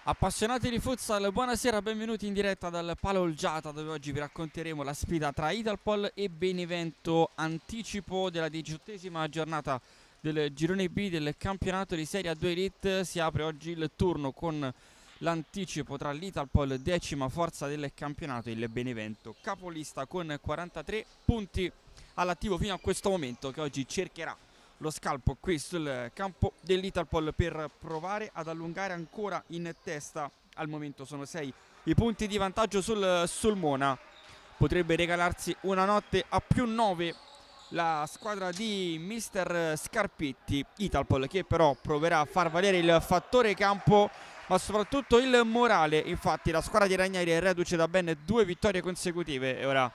Appassionati di futsal, buonasera, benvenuti in diretta dal Palo Olgiata, dove oggi vi racconteremo la sfida tra Italpol e Benevento, anticipo della 18ª giornata del girone B del campionato di Serie A2 Elite. Si apre oggi il turno con l'anticipo tra l'Italpol, 10ª forza del campionato, e il Benevento, capolista con 43 punti all'attivo fino a questo momento, che oggi cercherà lo scalpo qui sul campo dell'Italpol per provare ad allungare ancora in testa. Al momento sono 6 i punti di vantaggio sul Sulmona. Potrebbe regalarsi una notte a +9 la squadra di mister Scarpetti. Italpol che però proverà a far valere il fattore campo, ma soprattutto il morale. Infatti la squadra di Ranieri è reduce da ben 2 vittorie consecutive e ora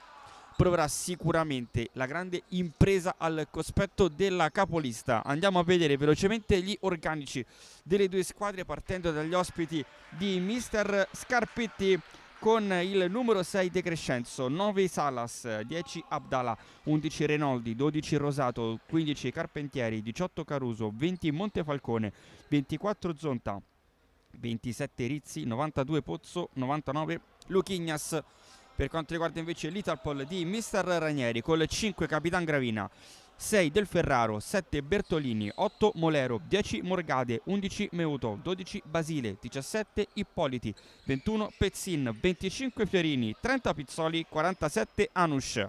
proverà sicuramente la grande impresa al cospetto della capolista. Andiamo a vedere velocemente gli organici delle due squadre, partendo dagli ospiti di mister Scarpetti, con il numero 6 De Crescenzo, 9 Salas, 10 Abdala, 11 Renoldi, 12 Rosato, 15 Carpentieri, 18 Caruso, 20 Montefalcone, 24 Zonta, 27 Rizzi, 92 Pozzo, 99 Luchignas. Per quanto riguarda invece l'Italpol di mister Ranieri, col 5 Capitan Gravina, 6 Del Ferraro, 7 Bertolini, 8 Molero, 10 Morgade, 11 Meuto, 12 Basile, 17 Ippoliti, 21 Pezzin, 25 Fiorini, 30 Pizzoli, 47 Anush.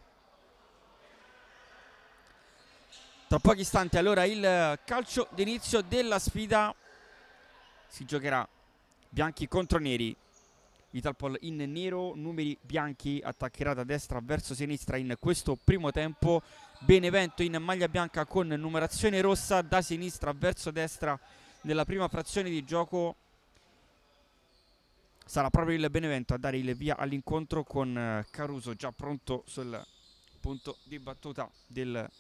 Tra pochi istanti allora il calcio d'inizio della sfida. Si giocherà bianchi contro neri. Italpol in nero, numeri bianchi, attaccherà da destra verso sinistra in questo primo tempo. Benevento in maglia bianca con numerazione rossa da sinistra verso destra nella prima frazione di gioco. Sarà proprio il Benevento a dare il via all'incontro con Caruso già pronto sul punto di battuta del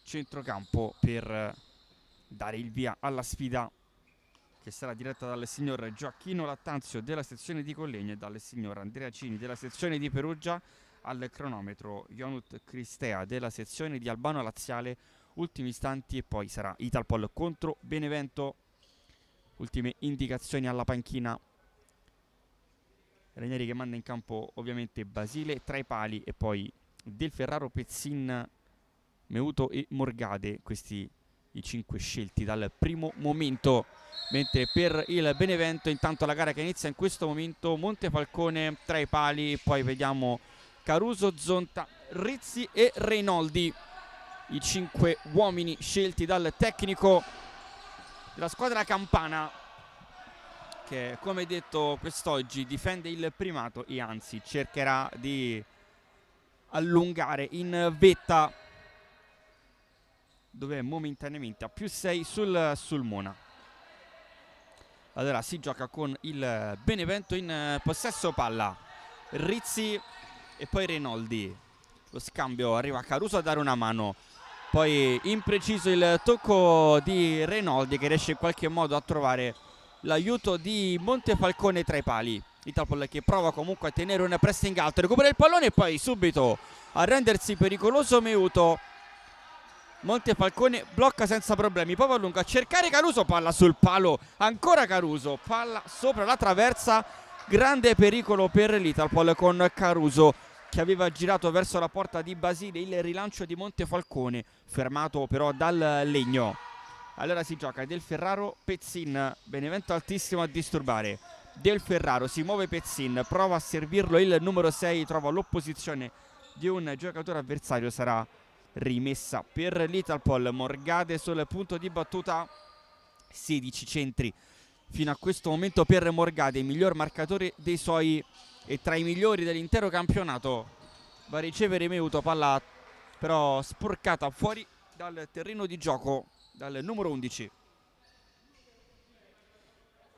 centrocampo per dare il via alla sfida che sarà diretta dal signor Gioacchino Lattanzio della sezione di Collegno e dal signor Andrea Cini della sezione di Perugia. Al cronometro Ionut Cristea della sezione di Albano Laziale. Ultimi istanti e poi sarà Italpol contro Benevento. Ultime indicazioni alla panchina. Ranieri che manda in campo ovviamente Basile tra i pali e poi Del Ferraro, Pezzin, Meuto e Morgade, questi i 5 scelti dal primo momento. Mentre per il Benevento intanto la gara che inizia in questo momento, Montefalcone tra i pali, poi vediamo Caruso, Zonta, Rizzi e Reinoldi, i 5 uomini scelti dal tecnico della squadra campana, che come detto quest'oggi difende il primato e anzi cercherà di allungare in vetta, dove è momentaneamente a +6 sul Mona. Allora si gioca con il Benevento in possesso palla, Rizzi e poi Reinoldi. Lo scambio, arriva Caruso a dare una mano, poi impreciso il tocco di Reinoldi che riesce in qualche modo a trovare l'aiuto di Montefalcone tra i pali. Italpol che prova comunque a tenere un pressing alto, recupera il pallone e poi subito a rendersi pericoloso Meuto. Montefalcone blocca senza problemi, poi va a lungo a cercare Caruso, palla sul palo, ancora Caruso, palla sopra la traversa, grande pericolo per l'Italpol con Caruso che aveva girato verso la porta di Basile. Il rilancio di Montefalcone fermato però dal Legno. Allora si gioca Del Ferraro, Pezzin, Benevento altissimo a disturbare. Del Ferraro, si muove Pezzin, prova a servirlo il numero 6, trova l'opposizione di un giocatore avversario, sarà rimessa per l'Italpol. Morgade sul punto di battuta, 16 centri fino a questo momento per Morgade, miglior marcatore dei suoi e tra i migliori dell'intero campionato. Va a ricevere Meuto, palla però sporcata fuori dal terreno di gioco dal numero 11.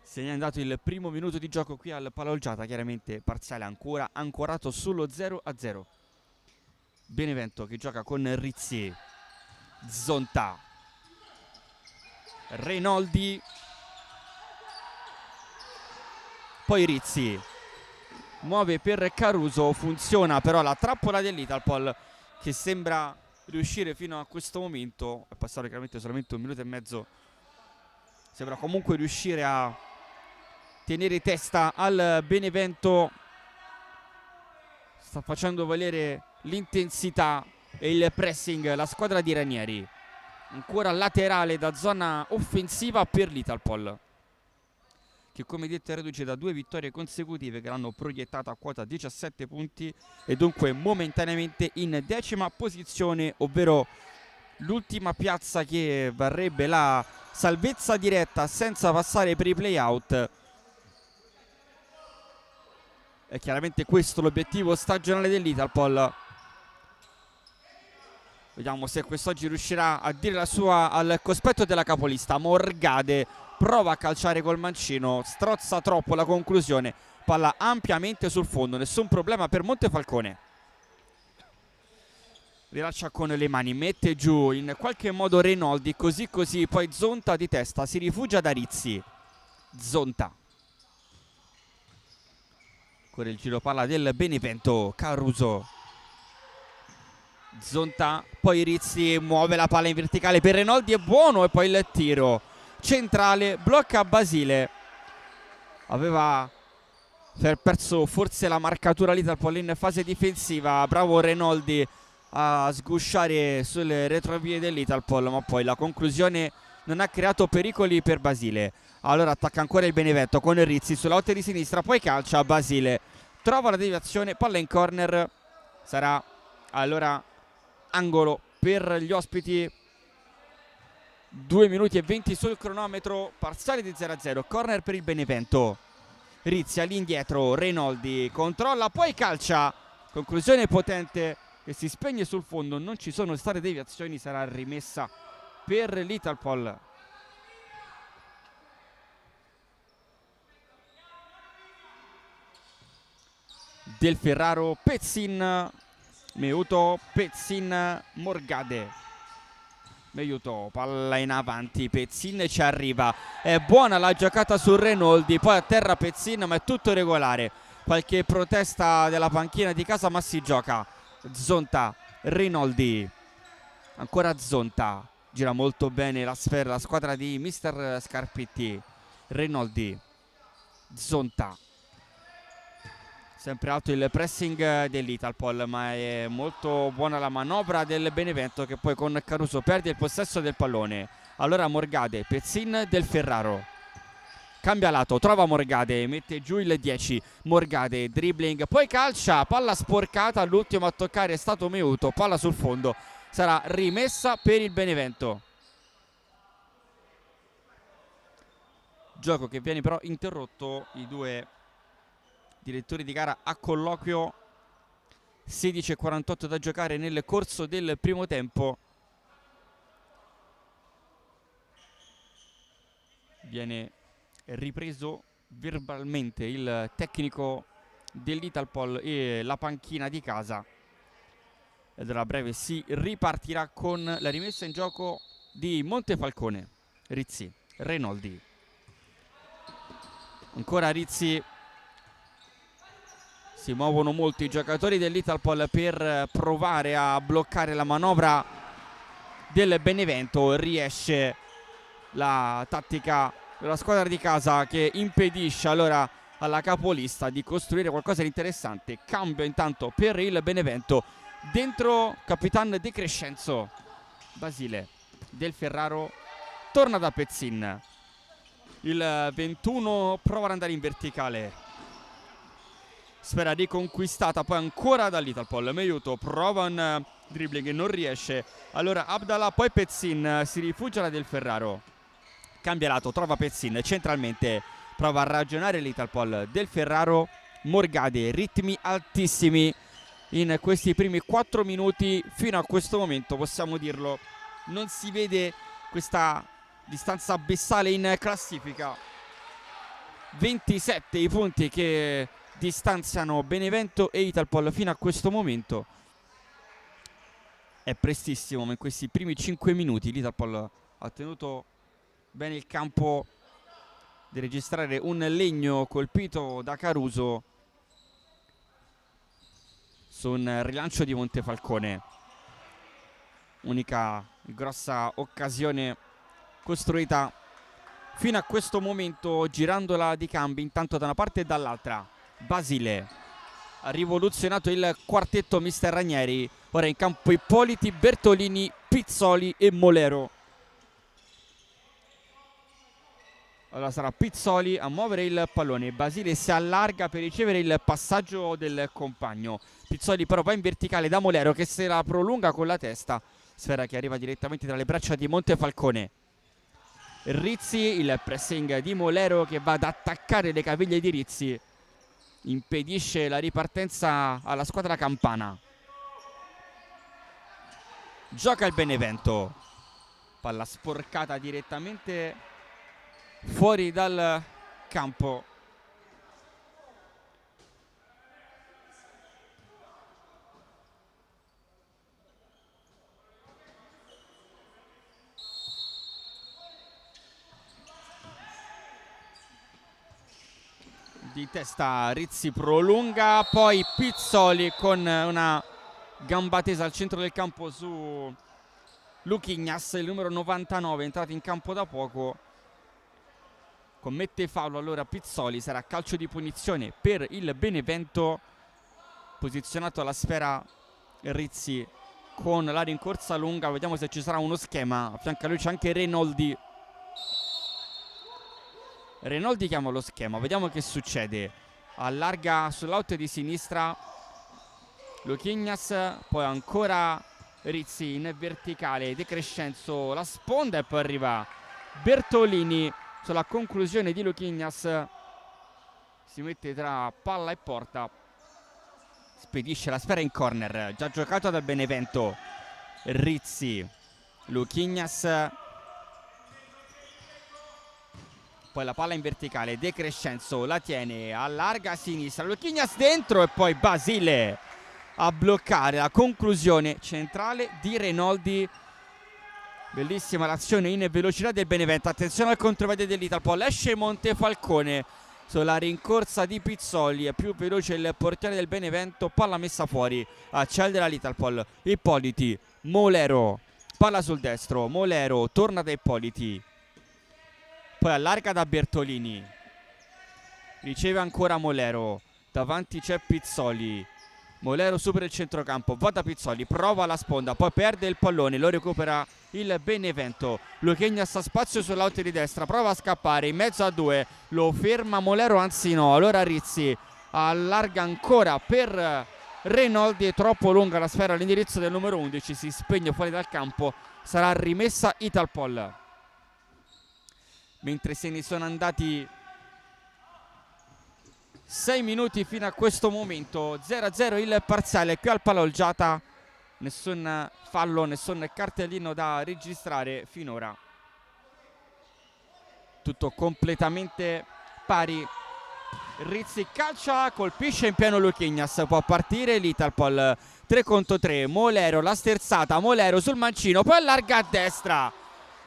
Se ne è andato il primo minuto di gioco qui al Palaolgiata, chiaramente parziale ancora ancorato sullo 0-0. Benevento che gioca con Rizzi, Zonta, Reinoldi, poi Rizzi muove per Caruso, funziona però la trappola dell'Italpol che sembra riuscire fino a questo momento, è passato chiaramente solamente 1 minuto e mezzo, sembra comunque riuscire a tenere testa al Benevento. Sta facendo valere l'intensità e il pressing la squadra di Ranieri, ancora laterale da zona offensiva per l'Italpol, che come detto è reduce da 2 vittorie consecutive che l'hanno proiettata a quota 17 punti e dunque momentaneamente in 10ª posizione, ovvero l'ultima piazza che varrebbe la salvezza diretta senza passare per i play-out. È chiaramente questo l'obiettivo stagionale dell'Italpol. Vediamo se quest'oggi riuscirà a dire la sua al cospetto della capolista. Morgade prova a calciare col mancino, strozza troppo la conclusione, palla ampiamente sul fondo, nessun problema per Montefalcone. Rilascia con le mani, mette giù in qualche modo Reinoldi, così poi Zonta di testa, si rifugia da Rizzi. Zonta. Con il giro palla del Benevento, Caruso. Zonta, poi Rizzi muove la palla in verticale per Reinoldi, è buono, e poi il tiro centrale, blocca Basile. Aveva perso forse la marcatura l'Italpol in fase difensiva, bravo Reinoldi a sgusciare sulle retrovie dell'Italpol, ma poi la conclusione non ha creato pericoli per Basile. Allora attacca ancora il Benevento con Rizzi sulla lotta di sinistra, poi calcia Basile, trova la deviazione, palla in corner, sarà allora angolo per gli ospiti. 2 minuti e 20 sul cronometro, parziale di 0-0, corner per il Benevento. Rizzi all'indietro, Renoldi controlla, poi calcia, conclusione potente che si spegne sul fondo, non ci sono state deviazioni, sarà rimessa per l'Italpol. Del Ferraro, Pezzin, Meuto, Pezzin, Morgade. Meuto, palla in avanti, Pezzin ci arriva, è buona la giocata su Renoldi, poi a terra Pezzin, ma è tutto regolare. Qualche protesta della panchina di casa, ma si gioca. Zonta, Renoldi, ancora Zonta, gira molto bene la sfera, la squadra di mister Scarpitti. Renoldi, Zonta, sempre alto il pressing dell'Italpol, ma è molto buona la manovra del Benevento, che poi con Caruso perde il possesso del pallone. Allora Morgade, Pezzin, Del Ferraro, cambia lato, trova Morgade, mette giù il 10, Morgade, dribbling, poi calcia, palla sporcata, l'ultimo a toccare è stato Meuto, palla sul fondo, sarà rimessa per il Benevento. Gioco che viene però interrotto, i due direttori di gara a colloquio. 16:48 da giocare nel corso del primo tempo. Viene ripreso verbalmente il tecnico dell'Italpol e la panchina di casa, ed a breve si ripartirà con la rimessa in gioco di Montefalcone. Rizzi, Renoldi, ancora Rizzi. Si muovono molto i giocatori dell'Italpol per provare a bloccare la manovra del Benevento. Riesce la tattica della squadra di casa, che impedisce allora alla capolista di costruire qualcosa di interessante. Cambio intanto per il Benevento, dentro Capitan De Crescenzo. Basile, Del Ferraro torna da Pezzin, il 21 prova ad andare in verticale, sfera riconquistata poi ancora dall'Italpol. Meuto prova un dribbling e non riesce, allora Abdallah, poi Pezzin, si rifugia da Del Ferraro, cambia lato, trova Pezzin centralmente, prova a ragionare l'Italpol. Del Ferraro, Morgade, ritmi altissimi in questi primi 4 minuti. Fino a questo momento, possiamo dirlo, non si vede questa distanza abissale in classifica. 27 i punti che distanziano Benevento e Italpol fino a questo momento. È prestissimo, ma in questi primi 5 minuti l'Italpol ha tenuto bene il campo di registrare un legno colpito da Caruso su un rilancio di Montefalcone. Unica grossa occasione costruita fino a questo momento, girandola di cambi intanto da una parte e dall'altra. Basile ha rivoluzionato il quartetto mister Ranieri. Ora in campo Ippoliti, Bertolini, Pizzoli e Molero. Allora sarà Pizzoli a muovere il pallone, Basile si allarga per ricevere il passaggio del compagno. Pizzoli però va in verticale da Molero, che se la prolunga con la testa, sfera che arriva direttamente tra le braccia di Montefalcone. Rizzi, il pressing di Molero che va ad attaccare le caviglie di Rizzi, impedisce la ripartenza alla squadra campana. Gioca il Benevento, palla sporcata direttamente fuori dal campo. Di testa Rizzi prolunga, poi Pizzoli con una gamba tesa al centro del campo su Luquinhas, il numero 99, entrato in campo da poco, commette fallo. Allora Pizzoli, sarà calcio di punizione per il Benevento. Posizionato alla sfera Rizzi con la rincorsa lunga, vediamo se ci sarà uno schema. A fianco a lui c'è anche Renoldi. Renoldi chiama lo schema, vediamo che succede. Allarga sull'out di sinistra Luquinhas, poi ancora Rizzi in verticale, De Crescenzo la sponda e poi arriva Bertolini sulla conclusione di Luquinhas. si mette tra palla e porta, spedisce la sfera in corner, già giocato dal Benevento. Rizzi, Luchignas, poi la palla in verticale, De Crescenzo la tiene, allarga a sinistra, Luchignas dentro e poi Basile a bloccare la conclusione centrale di Renoldi. Bellissima l'azione in velocità del Benevento. Attenzione al contropiede dell'Italpol, esce Montefalcone sulla rincorsa di Pizzoli, è più veloce il portiere del Benevento, palla messa fuori, accende l'Italpol. Ippoliti, Molero, palla sul destro, Molero torna da Ippoliti, poi allarga da Bertolini, riceve ancora Molero, davanti c'è Pizzoli, Molero supera il centrocampo, va da Pizzoli, prova la sponda, poi perde il pallone, lo recupera il Benevento. Luchignas ha spazio sull'out di destra, prova a scappare in mezzo a due, lo ferma Molero, anzi no, allora Rizzi allarga ancora per Renoldi, è troppo lunga la sfera all'indirizzo del numero 11, si spegne fuori dal campo, sarà rimessa Italpol. Mentre se ne sono andati 6 minuti fino a questo momento, 0-0 il parziale qui al Palaolgiata, nessun fallo, nessun cartellino da registrare finora, tutto completamente pari. Rizzi calcia, colpisce in pieno Luchignas, può partire l'Italpol, 3 contro 3, Molero la sterzata, Molero sul mancino, poi allarga a destra,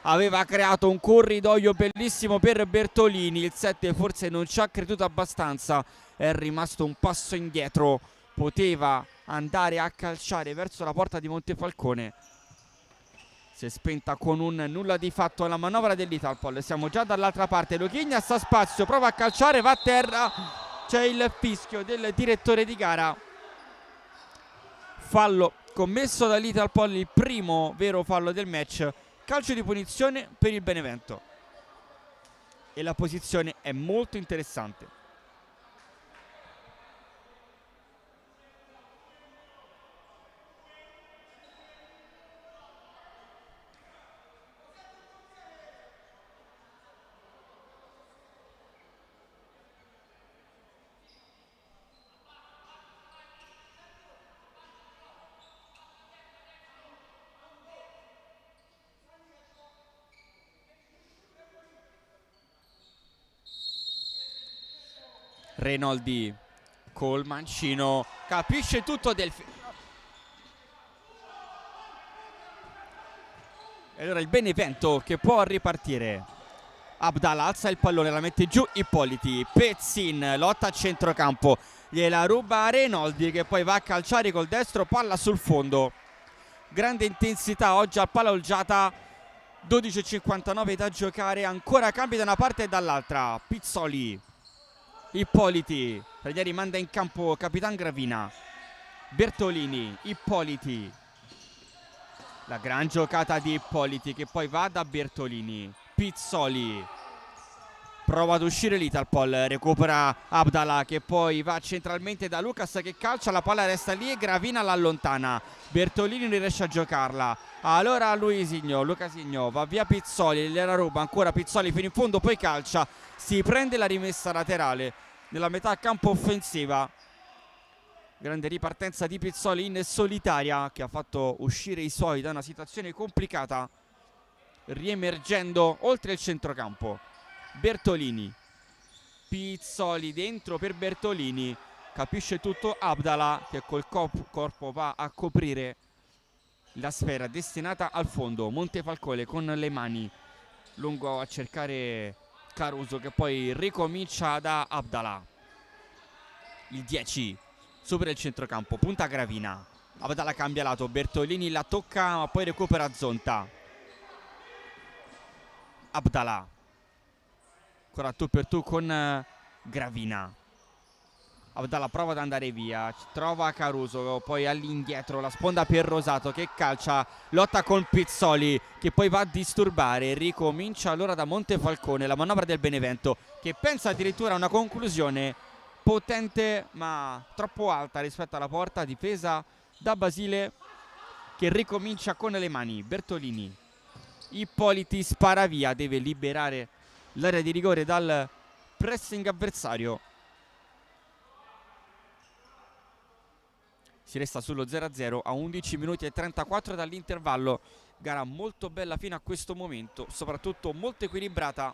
aveva creato un corridoio bellissimo per Bertolini, il 7 forse non ci ha creduto abbastanza, è rimasto un passo indietro, poteva andare a calciare verso la porta di Montefalcone, si è spenta con un nulla di fatto la manovra dell'Italpol. Siamo già dall'altra parte, Luchignas ha spazio, prova a calciare, va a terra, c'è il fischio del direttore di gara, fallo commesso dall'Italpol, il primo vero fallo del match, calcio di punizione per il Benevento e la posizione è molto interessante. Renoldi col mancino capisce tutto del e allora il Benevento che può ripartire. Abdallah alza il pallone, la mette giù, Ippoliti, Pezzin lotta a centrocampo, gliela ruba a Renoldi che poi va a calciare col destro, palla sul fondo. Grande intensità oggi al Palaolgiata, 12:59 da giocare, ancora cambi da una parte e dall'altra. Pizzoli, Ippoliti, Ranieri manda in campo Capitan Gravina, Bertolini, Ippoliti, la gran giocata di Ippoliti che poi va da Bertolini, Pizzoli, prova ad uscire l'Italpol, recupera Abdallah che poi va centralmente da Lucas che calcia, la palla resta lì e Gravina l'allontana, Bertolini non riesce a giocarla, allora Lucasigno va via Pizzoli, gliela ruba ancora Pizzoli fino in fondo, poi calcia, si prende la rimessa laterale nella metà campo offensiva. Grande ripartenza di Pizzoli in solitaria che ha fatto uscire i suoi da una situazione complicata, riemergendo oltre il centrocampo. Bertolini, Pizzoli dentro per Bertolini, capisce tutto Abdallah che col corpo va a coprire la sfera destinata al fondo. Montefalcone con le mani lungo a cercare Caruso che poi ricomincia da Abdallah. Il 10 supera il centrocampo, punta Gravina, Abdallah cambia lato, Bertolini la tocca ma poi recupera Zonta. Abdallah ancora tu per tu con Gravina, Abdallah prova ad andare via, trova Caruso, poi all'indietro la sponda per Rosato che calcia, lotta con Pizzoli che poi va a disturbare, ricomincia allora da Montefalcone, la manovra del Benevento che pensa addirittura a una conclusione potente ma troppo alta rispetto alla porta, difesa da Basile che ricomincia con le mani. Bertolini, Ippoliti spara via, deve liberare l'area di rigore dal pressing avversario. Si resta sullo 0-0 a 11 minuti e 34 dall'intervallo. Gara molto bella fino a questo momento, soprattutto molto equilibrata.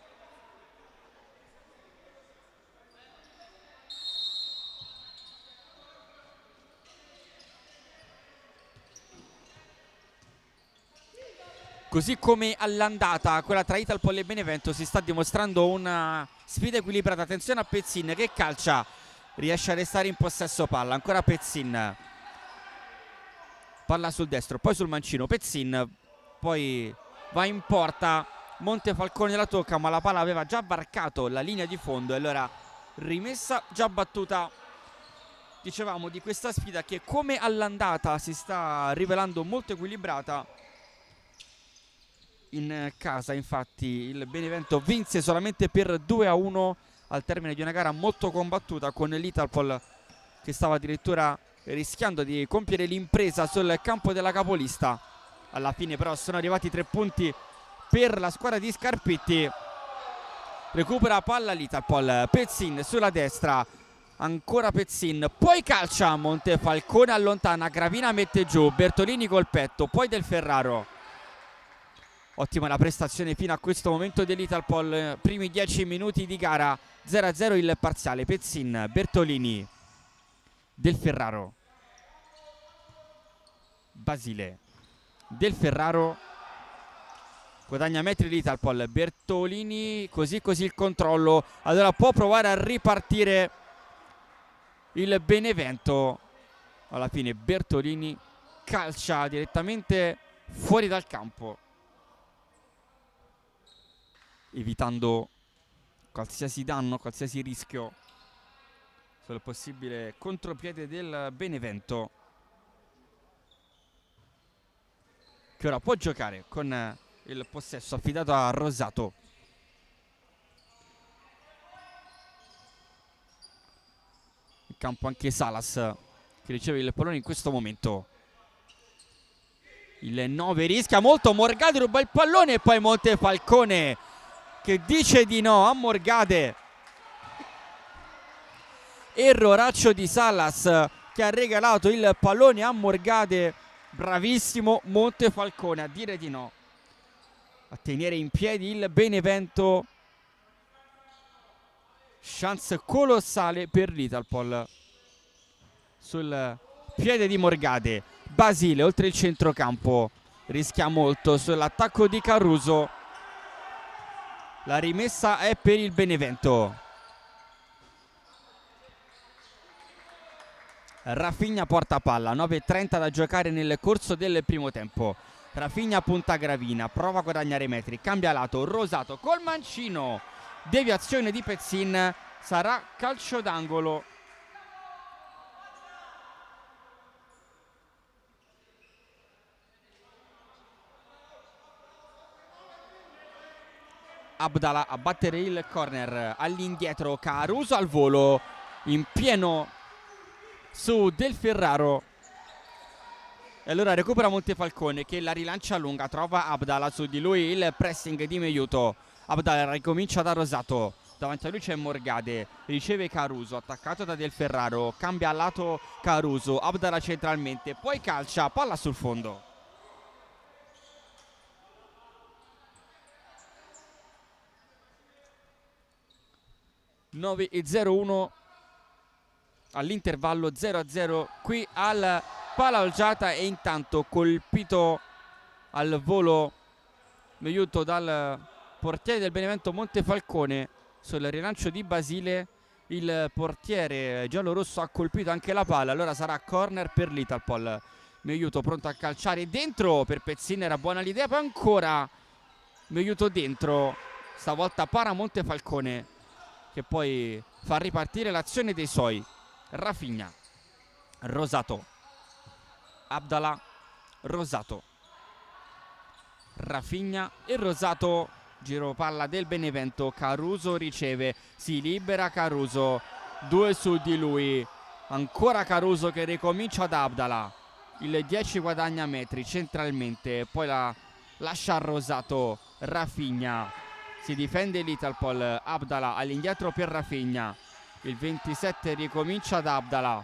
Così come all'andata, quella tra Italpol e Benevento, si sta dimostrando una sfida equilibrata. Attenzione a Pezzin che calcia, riesce a restare in possesso palla. Ancora Pezzin, palla sul destro, poi sul mancino. Pezzin poi va in porta, Montefalcone la tocca, ma la palla aveva già varcato la linea di fondo e allora rimessa già battuta. Dicevamo di questa sfida che come all'andata si sta rivelando molto equilibrata. In casa infatti il Benevento vinse solamente per 2-1 al termine di una gara molto combattuta, con l'Italpol che stava addirittura rischiando di compiere l'impresa sul campo della capolista. Alla fine però sono arrivati 3 punti per la squadra di Scarpetti. Recupera palla l'Italpol, Pezzin sulla destra, ancora Pezzin, poi calcia, Montefalcone allontana, Gravina mette giù, Bertolini col petto, poi Del Ferraro. Ottima la prestazione fino a questo momento dell'Italpol, primi 10 minuti di gara, 0-0 il parziale. Pezzin, Bertolini, Del Ferraro, Basile, Del Ferraro, guadagna metri l'Italpol, Bertolini, così il controllo, allora può provare a ripartire il Benevento. Alla fine Bertolini calcia direttamente fuori dal campo, evitando qualsiasi danno, qualsiasi rischio sul possibile contropiede del Benevento, che ora può giocare con il possesso affidato a Rosato. In campo anche Salas, che riceve il pallone in questo momento. Il 9 rischia molto, Morgade ruba il pallone e poi Montefalcone che dice di no a Morgade. Erroraccio di Salas che ha regalato il pallone a Morgade. Bravissimo Montefalcone a dire di no, a tenere in piedi il Benevento. Chance colossale per l'Italpol sul piede di Morgade. Basile oltre il centrocampo, rischia molto sull'attacco di Caruso. La rimessa è per il Benevento. Rafinha porta palla, 9:30 da giocare nel corso del primo tempo. Rafinha punta Gravina, prova a guadagnare metri, cambia lato, Rosato col mancino, deviazione di Pezzin, sarà calcio d'angolo. Abdala a battere il corner, all'indietro Caruso al volo, in pieno su Del Ferraro. E allora recupera Montefalcone che la rilancia lunga, trova Abdala su di lui, il pressing di Meiuto. Abdala ricomincia da Rosato, davanti a lui c'è Morgade, riceve Caruso, attaccato da Del Ferraro, cambia lato Caruso, Abdala centralmente, poi calcia, palla sul fondo. (9:01) all'intervallo, 0-0 qui al Pala Olgiata. E intanto colpito al volo Meiuto dal portiere del Benevento Montefalcone sul rilancio di Basile. Il portiere giallorosso ha colpito anche la palla, allora sarà corner per l'Italpol. Meiuto pronto a calciare dentro per Pezzin, era buona l'idea, poi ancora Meiuto dentro, stavolta para Montefalcone che poi fa ripartire l'azione dei suoi. Rafinha, Rosato, Abdala, Rosato, Rafinha e Rosato. Giro palla del Benevento, Caruso riceve, si libera Caruso, 2 su di lui, ancora Caruso che ricomincia ad Abdala, il 10 guadagna metri centralmente, poi la lascia a Rosato. Rafinha, si difende l'Italpol, Abdala all'indietro per Rafinha, il 27 ricomincia ad Abdala,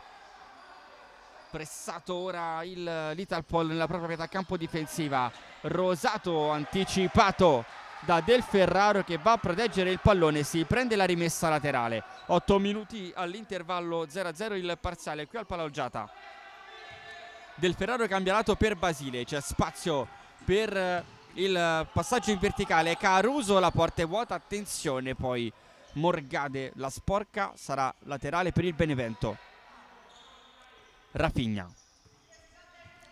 pressato ora l'Italpol nella propria metà campo difensiva. Rosato anticipato da Del Ferraro che va a proteggere il pallone, si prende la rimessa laterale. 8 minuti all'intervallo, 0-0 il parziale qui al Palaoggiata. Del Ferraro cambia lato per Basile, c'è spazio per il passaggio in verticale. Caruso, la porta è vuota, attenzione, poi Morgade la sporca, sarà laterale per il Benevento. Rafinha,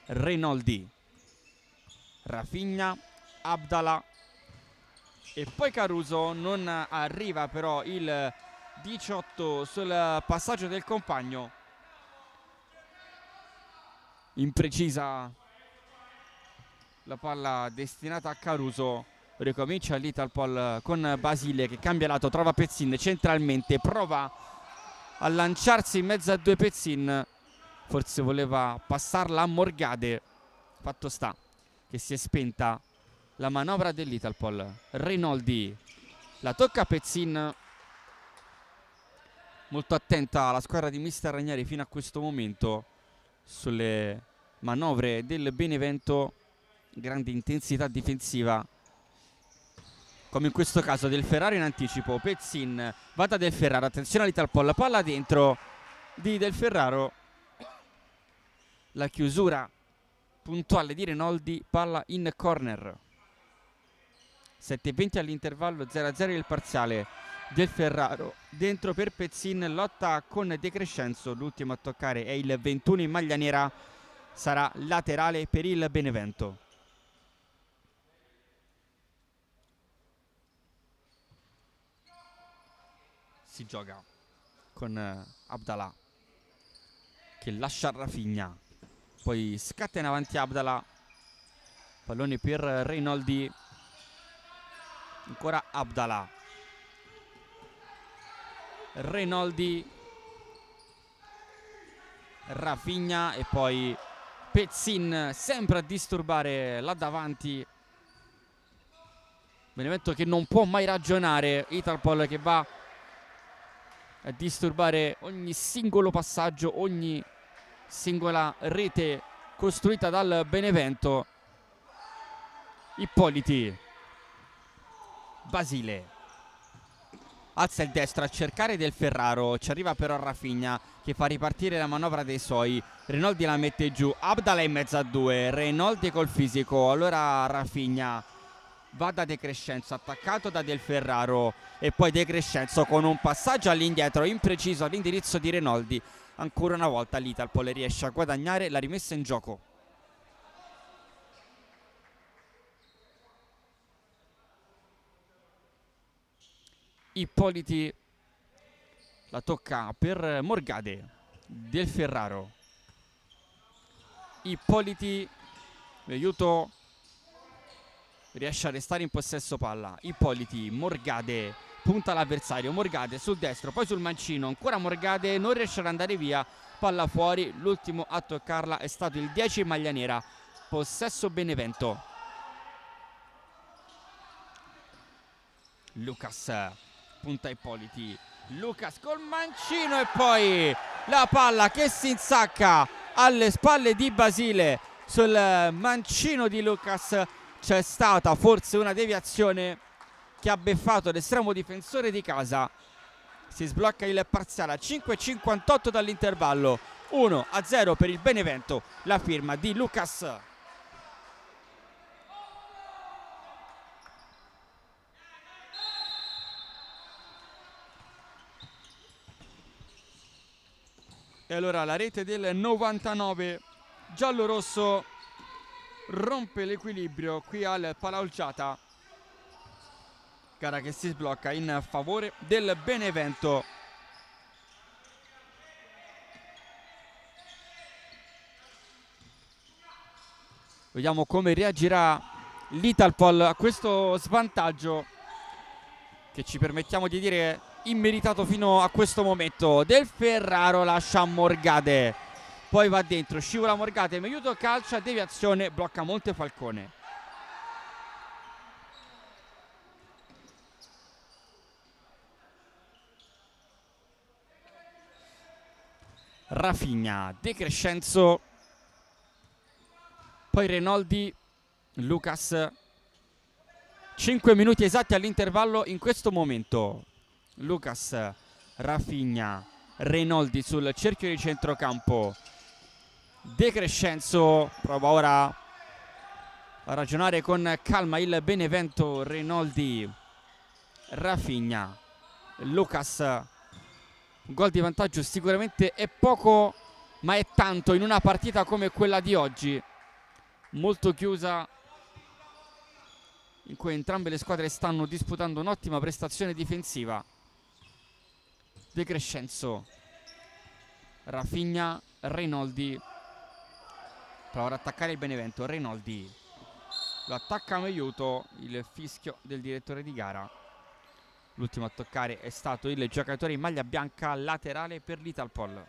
Rinaldi, Rafinha, Abdallah e poi Caruso. Non arriva però il 18 sul passaggio del compagno. Imprecisa la palla destinata a Caruso. Ricomincia l'Italpol con Basile che cambia lato, trova Pezzin centralmente, prova a lanciarsi in mezzo a due. Pezzin forse voleva passarla a Morgade, fatto sta che si è spenta la manovra dell'Italpol. Rinaldi la tocca a Pezzin, molto attenta la squadra di mister Ranieri fino a questo momento sulle manovre del Benevento, grande intensità difensiva come in questo caso. Del Ferraro in anticipo, Pezzin va da Del Ferraro, attenzione all'Italpol, palla dentro di Del Ferraro, la chiusura puntuale di Rinaldi, palla in corner. 7:20 all'intervallo, 0-0 il parziale. Del Ferraro dentro per Pezzin, lotta con De Crescenzo, l'ultimo a toccare è il 21 in maglia nera, sarà laterale per il Benevento. Si gioca con Abdallah che lascia Rafinha, poi scatta in avanti Abdallah, pallone per Rinaldi, ancora Abdallah, Rinaldi, Rafinha e poi Pezzin sempre a disturbare là davanti. Benevento che non può mai ragionare, Italpol che va a disturbare ogni singolo passaggio, ogni singola rete costruita dal Benevento. Ippoliti, Basile alza il destro a cercare Del Ferraro, ci arriva però Rafinha che fa ripartire la manovra dei suoi. Rinaldi la mette giù, Abdallah in mezzo a due, Rinaldi col fisico, allora Rafinha va da De Crescenzo, attaccato da Del Ferraro e poi De Crescenzo con un passaggio all'indietro impreciso all'indirizzo di Rinaldi. Ancora una volta l'Italpol riesce a guadagnare la rimessa in gioco. Ippoliti la tocca per Morgade, Del Ferraro, Ippoliti, vi aiuto, riesce a restare in possesso palla. Ippoliti, Morgade, punta l'avversario, Morgade sul destro, poi sul mancino, ancora Morgade, non riesce ad andare via, palla fuori, l'ultimo a toccarla è stato il 10 in maglia nera, possesso Benevento. Lucas, punta Ippoliti, Lucas col mancino e poi la palla che si insacca alle spalle di Basile. Sul mancino di Lucas c'è stata forse una deviazione che ha beffato l'estremo difensore di casa. Si sblocca il parziale a 5:58 dall'intervallo, 1-0 per il Benevento, la firma di Lucas. E allora la rete del 99 giallo-rosso rompe l'equilibrio qui al Palaolgiata, gara che si sblocca in favore del Benevento. Vediamo come reagirà l'Italpol a questo svantaggio che ci permettiamo di dire immeritato fino a questo momento. Del Ferraro lascia Morgade, poi va dentro, scivola Morgade, mi aiuto, calcia, deviazione, blocca Montefalcone. Rafinha, De Crescenzo, poi Renoldi, Lucas. 5 minuti esatti all'intervallo in questo momento. Lucas, Rafinha, Renoldi sul cerchio di centrocampo. De Crescenzo prova ora a ragionare con calma il Benevento. Renoldi, Rafinha, Lucas. Un gol di vantaggio sicuramente è poco, ma è tanto in una partita come quella di oggi, molto chiusa, in cui entrambe le squadre stanno disputando un'ottima prestazione difensiva. De Crescenzo, Rafinha, Renoldi. Prova ad attaccare il Benevento. Renoldi lo attacca Meiuto. Il fischio del direttore di gara. L'ultimo a toccare è stato il giocatore in maglia bianca laterale per l'Italpol.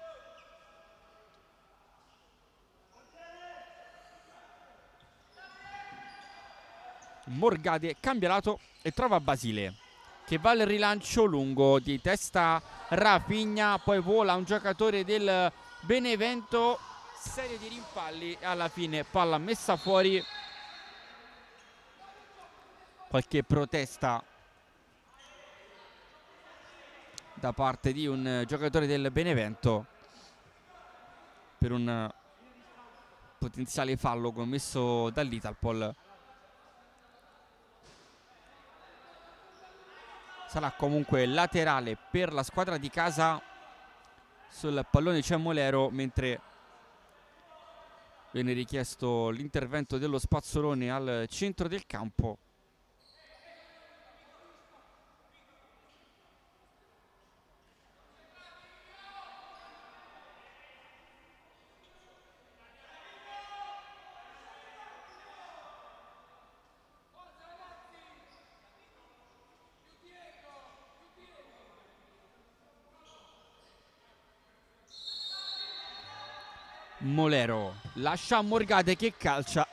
Morgade cambia lato e trova Basile, che va al rilancio lungo di testa Rafinha, poi vola un giocatore del Benevento, serie di rimpalli e alla fine palla messa fuori. Qualche protesta da parte di un giocatore del Benevento per un potenziale fallo commesso dall'Italpol. Sarà comunque laterale per la squadra di casa. Sul pallone c'è Molero, mentre viene richiesto l'intervento dello Spazzolone al centro del campo. Molero lascia Morgade che calcia,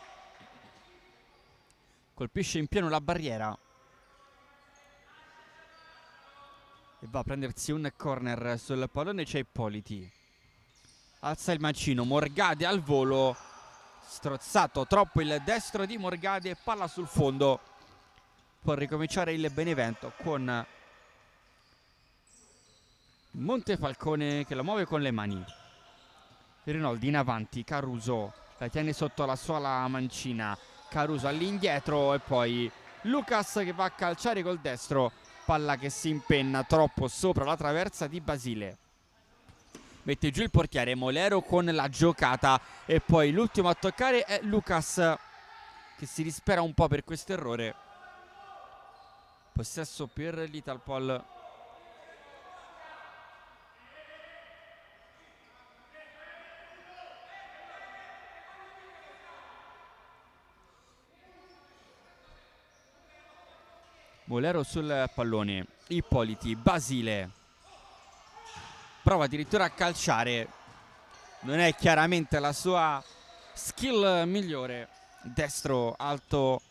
colpisce in pieno la barriera e va a prendersi un corner. Sul pallone c'è Ippoliti, alza il mancino, Morgade al volo, strozzato troppo il destro di Morgade, palla sul fondo. Può ricominciare il Benevento con Montefalcone che la muove con le mani. Renoldi in avanti, Caruso la tiene sotto la suola mancina, Caruso all'indietro e poi Lucas che va a calciare col destro, palla che si impenna troppo sopra la traversa di Basile. Mette giù il portiere Molero con la giocata e poi l'ultimo a toccare è Lucas, che si dispera un po' per questo errore. Possesso per l'Italpol. Molero sul pallone, Ippoliti, Basile prova addirittura a calciare, non è chiaramente la sua skill migliore. Destro alto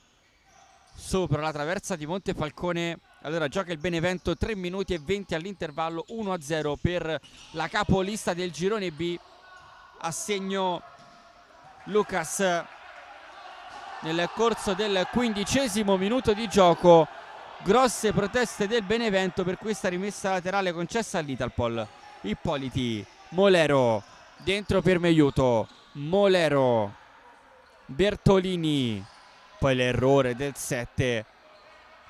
sopra la traversa di Montefalcone. Allora gioca il Benevento, 3 minuti e 20 all'intervallo, 1-0 per la capolista del girone B. A segno Lucas nel corso del 15° minuto di gioco. Grosse proteste del Benevento per questa rimessa laterale concessa all'Italpol. Ippoliti, Molero, dentro per Meiuto, Molero, Bertolini, poi l'errore del 7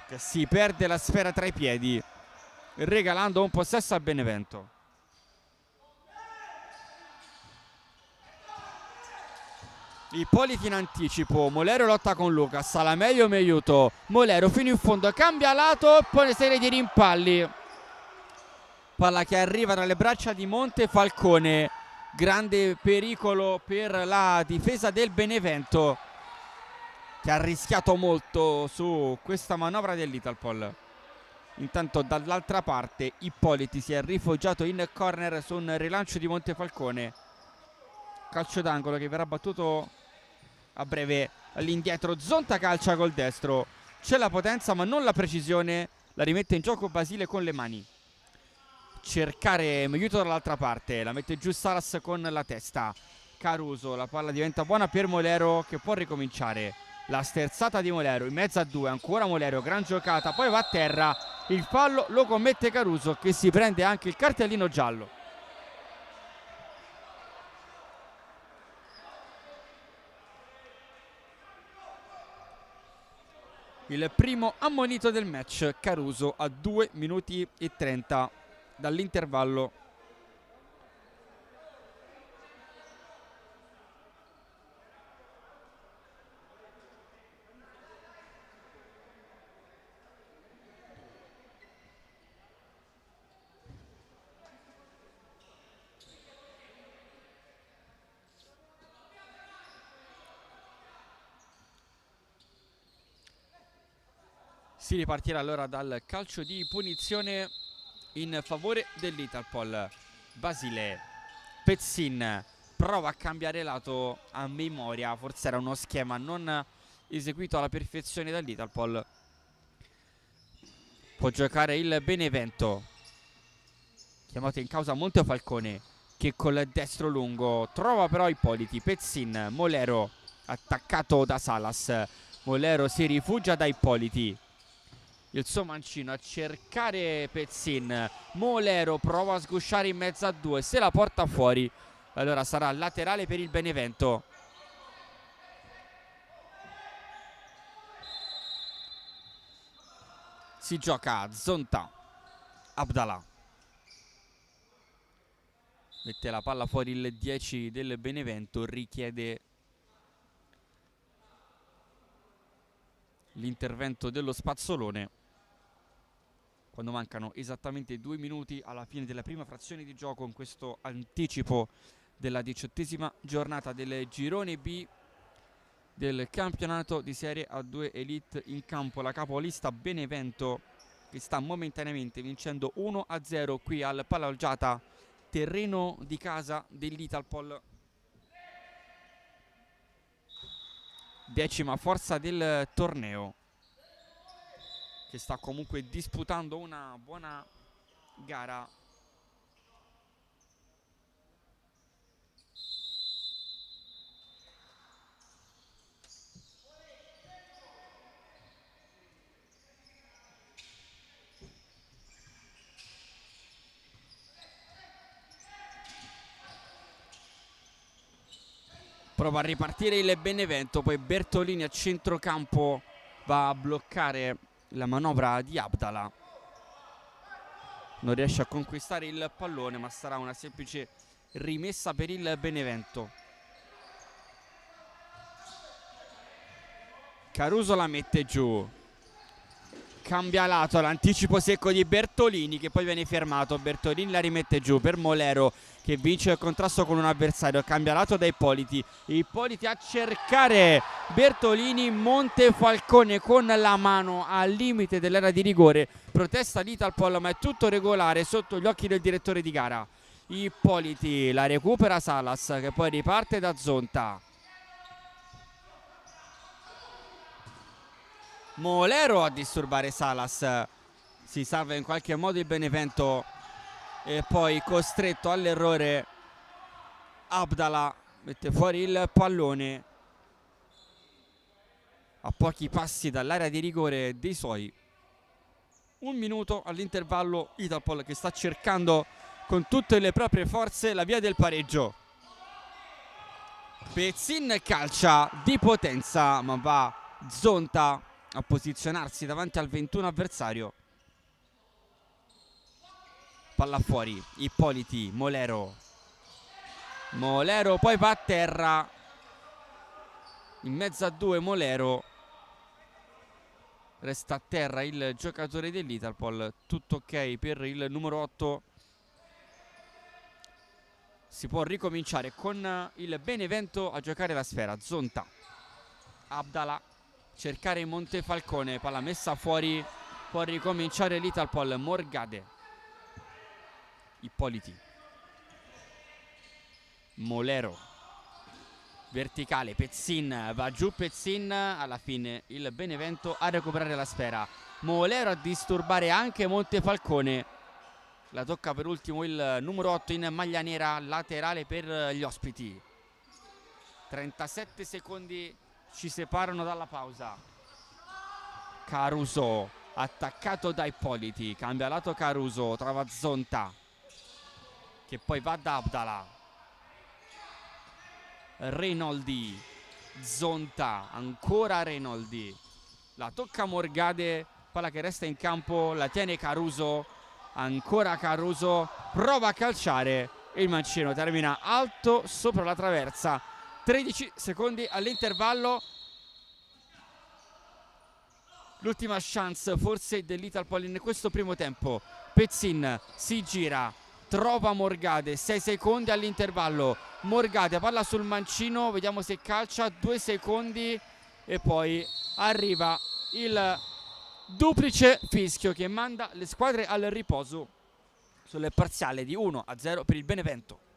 che si perde la sfera tra i piedi, regalando un possesso a Benevento. Ippoliti in anticipo, Molero lotta con Lucas, alla meglio Meiuto, Molero fino in fondo, cambia lato e poi una serie di rimpalli. Palla che arriva tra le braccia di Montefalcone, grande pericolo per la difesa del Benevento, che ha rischiato molto su questa manovra dell'Italpol. Intanto dall'altra parte Ippoliti si è rifugiato in corner su un rilancio di Montefalcone. Calcio d'angolo che verrà battuto a breve all'indietro. Zonta calcia col destro, c'è la potenza ma non la precisione, la rimette in gioco Basile con le mani. cercare aiuto dall'altra parte, la mette giù Salas con la testa. Caruso, la palla diventa buona per Molero che può ricominciare. La sterzata di Molero in mezzo a due, ancora Molero, gran giocata, poi va a terra, il fallo lo commette Caruso che si prende anche il cartellino giallo. Il primo ammonito del match, Caruso, a 2 minuti e 30 dall'intervallo. Si ripartirà allora dal calcio di punizione in favore dell'Italpol. Basile, Pezzin prova a cambiare lato a memoria, forse era uno schema non eseguito alla perfezione dall'Italpol. Può giocare il Benevento, chiamato in causa Montefalcone che col destro lungo trova però Ippoliti. Pezzin, Molero attaccato da Salas, Molero si rifugia da Ippoliti, il suo mancino a cercare Pezzin, Molero prova a sgusciare in mezzo a due, se la porta fuori allora sarà laterale per il Benevento. Si gioca Zonta, Abdallah mette la palla fuori, il 10 del Benevento richiede l'intervento dello spazzolone quando mancano esattamente 2 minuti alla fine della prima frazione di gioco in questo anticipo della 18ª giornata del girone B del campionato di Serie A2 Elite. In campo la capolista Benevento che sta momentaneamente vincendo 1-0 qui al Palaolgiata, terreno di casa dell'Italpol. 10ª forza del torneo, che sta comunque disputando una buona gara. Prova a ripartire il Benevento, poi Bertolini a centrocampo va a bloccare la manovra di Abdallah. Non riesce a conquistare il pallone, ma sarà una semplice rimessa per il Benevento. Caruso la mette giù, cambia lato, l'anticipo secco di Bertolini che poi viene fermato. Bertolini la rimette giù per Molero che vince il contrasto con un avversario, cambia lato da Ippoliti. Ippoliti a cercare Bertolini, Montefalcone con la mano al limite dell'area di rigore, protesta l'Italpol ma è tutto regolare sotto gli occhi del direttore di gara. Ippoliti la recupera Salas che poi riparte da Zonta. Molero a disturbare Salas, si salva in qualche modo il Benevento e poi costretto all'errore Abdallah mette fuori il pallone a pochi passi dall'area di rigore dei suoi. 1 minuto all'intervallo, Italpol che sta cercando con tutte le proprie forze la via del pareggio. Pezzin calcia di potenza ma va Zonta a posizionarsi davanti al 21 avversario. Palla fuori, Ippoliti, Molero poi va a terra in mezzo a due. Molero resta a terra il giocatore dell'Italpol. Tutto ok per il numero 8. Si può ricominciare con il Benevento a giocare la sfera. Zonta, Abdallah, cercare Montefalcone, palla messa fuori, può ricominciare l'Italpol. Morgade, Ippoliti, Molero, verticale, Pezzin, va giù Pezzin, alla fine il Benevento a recuperare la sfera. Molero a disturbare anche Montefalcone La tocca per ultimo il numero 8 in maglia nera, laterale per gli ospiti. 37 secondi ci separano dalla pausa. Caruso attaccato da Ippoliti, cambia lato Caruso, trova Zonta che poi va da Abdala. Renoldi, Zonta, ancora Renoldi, la tocca Morgade, palla che resta in campo, la tiene Caruso, ancora Caruso, prova a calciare e il mancino termina alto sopra la traversa. 13 secondi all'intervallo. L'ultima chance forse dell'Italpol in questo primo tempo. Pezzin si gira, trova Morgade, 6 secondi all'intervallo. Morgade palla sul mancino, vediamo se calcia, 2 secondi e poi arriva il duplice fischio che manda le squadre al riposo sul parziale di 1-0 per il Benevento.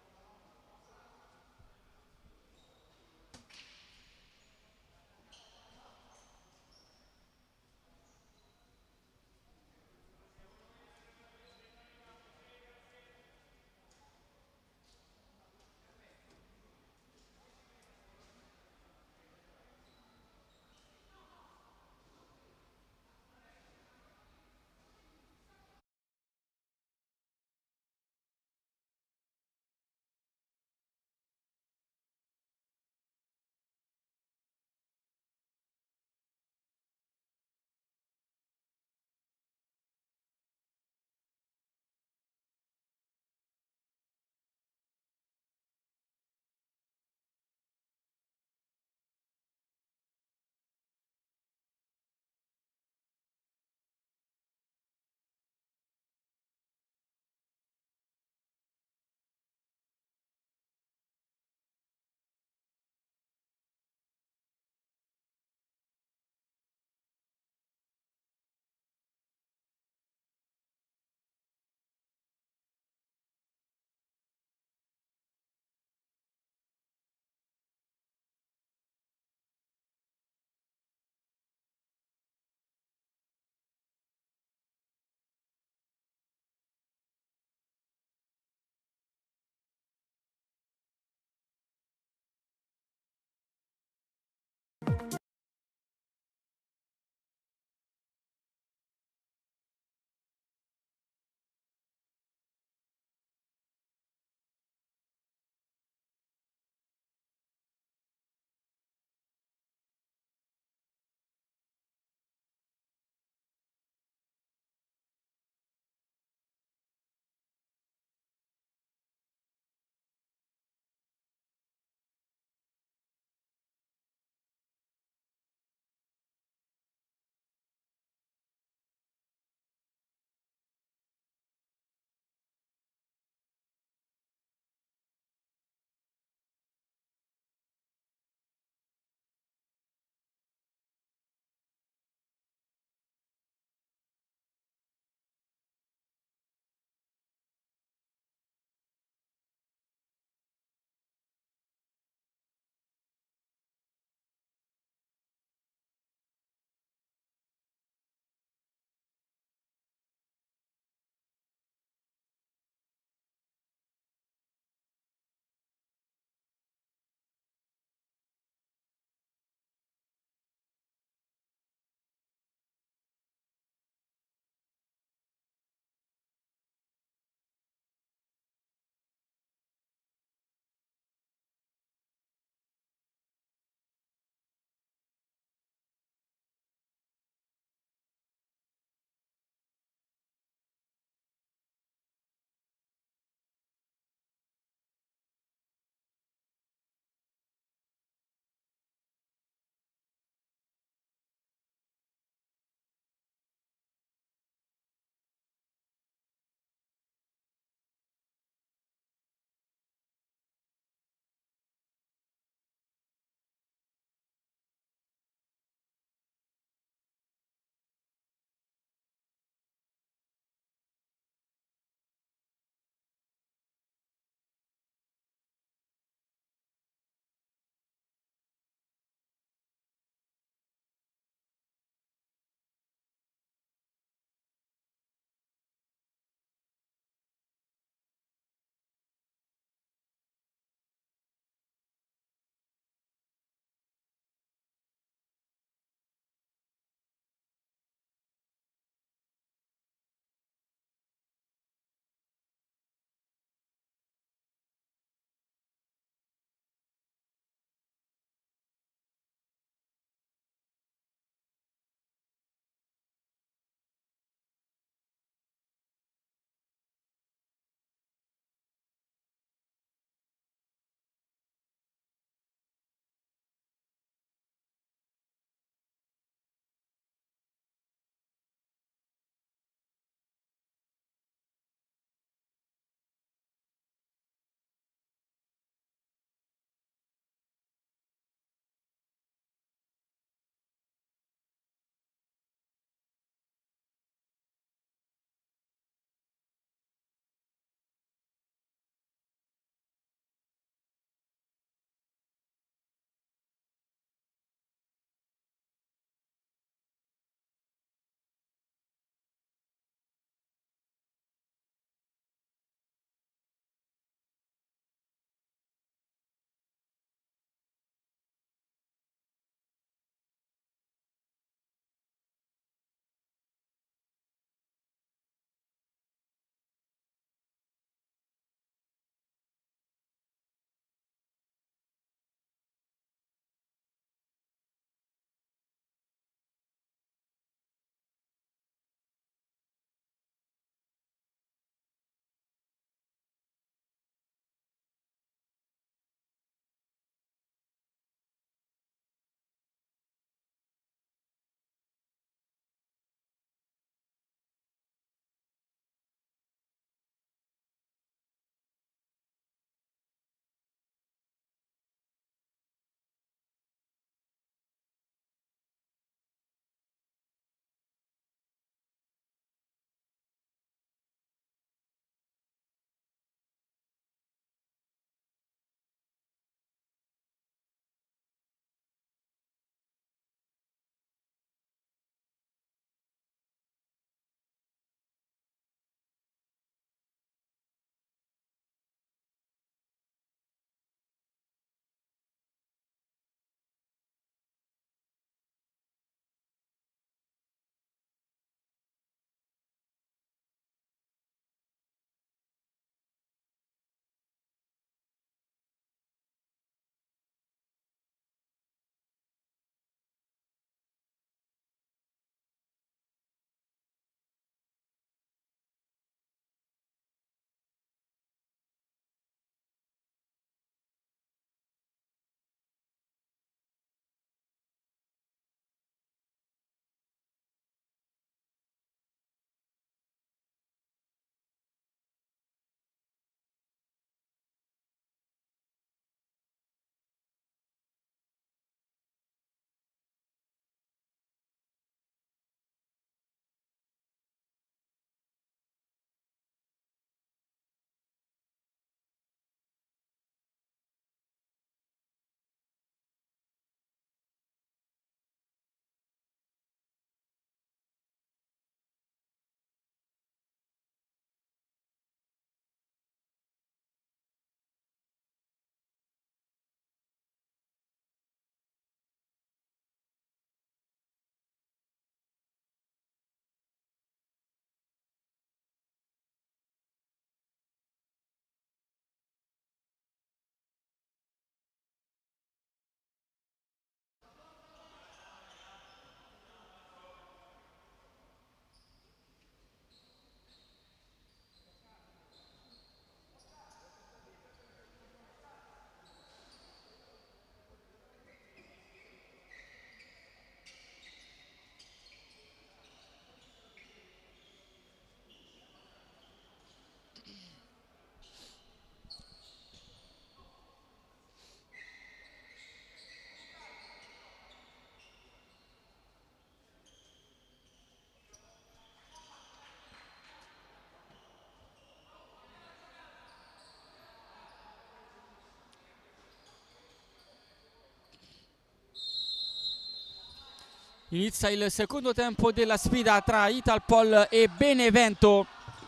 Inizia il secondo tempo della sfida tra Italpol e Benevento,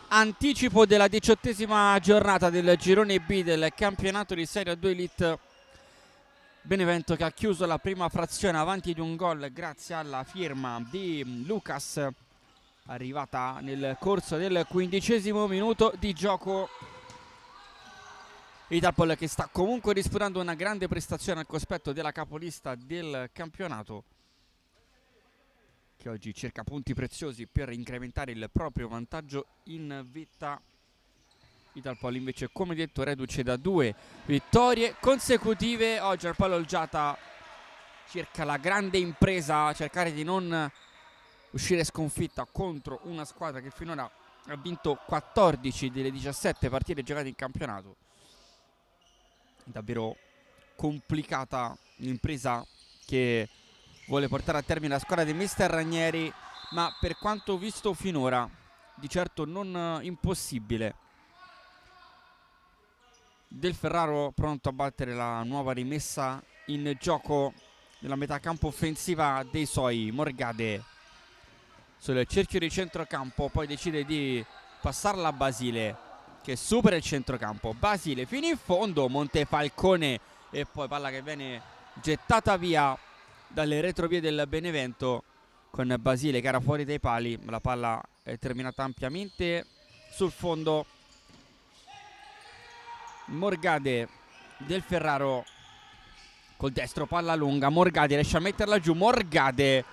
anticipo della 18ª giornata del girone B del campionato di Serie 2 Elite. Benevento che ha chiuso la prima frazione avanti di un gol grazie alla firma di Lucas, arrivata nel corso del 15° minuto di gioco. Italpol che sta comunque disputando una grande prestazione al cospetto della capolista del campionato, che oggi cerca punti preziosi per incrementare il proprio vantaggio in vetta. Italpol invece, come detto, reduce da 2 vittorie consecutive. Oggi al Palo Olgiata cerca la grande impresa, cercare di non uscire sconfitta contro una squadra che finora ha vinto 14 delle 17 partite giocate in campionato. Davvero complicata l'impresa che vuole portare a termine la squadra di mister Ranieri, ma per quanto visto finora di certo non impossibile. Del Ferraro pronto a battere la nuova rimessa in gioco nella metà campo offensiva dei suoi. Morgade sul cerchio di centrocampo, poi decide di passarla a Basile che supera il centrocampo. Basile fino in fondo, Montefalcone, e poi palla che viene gettata via dalle retrovie del Benevento, con Basile che era fuori dai pali. La palla è terminata ampiamente sul fondo. Morgade, Del Ferraro col destro, palla lunga, Morgade riesce a metterla giù, Morgade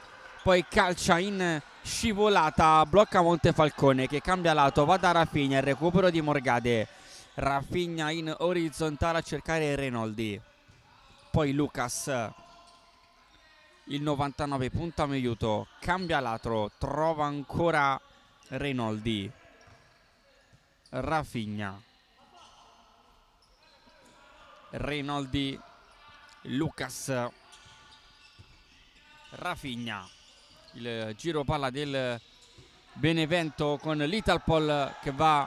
poi calcia in scivolata, blocca Montefalcone che cambia lato, va da Rafinha, il recupero di Morgade, Rafinha in orizzontale a cercare Renoldi, poi Lucas, il 99 punta Meiuto, cambia lato, trova ancora Renoldi, Rafinha, Renoldi, Lucas, Rafinha. Il giro palla del Benevento con l'Italpol che va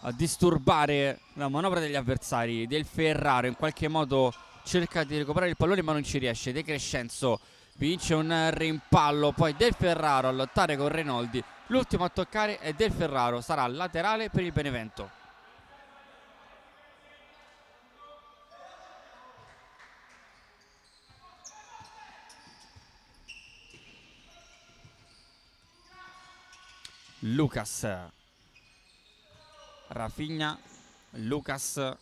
a disturbare la manovra degli avversari. Del Ferraro in qualche modo cerca di recuperare il pallone ma non ci riesce. De Crescenzo vince un rimpallo, poi Del Ferraro a lottare con Renoldi. L'ultimo a toccare è Del Ferraro, sarà laterale per il Benevento. Lucas, Rafinha, Lucas e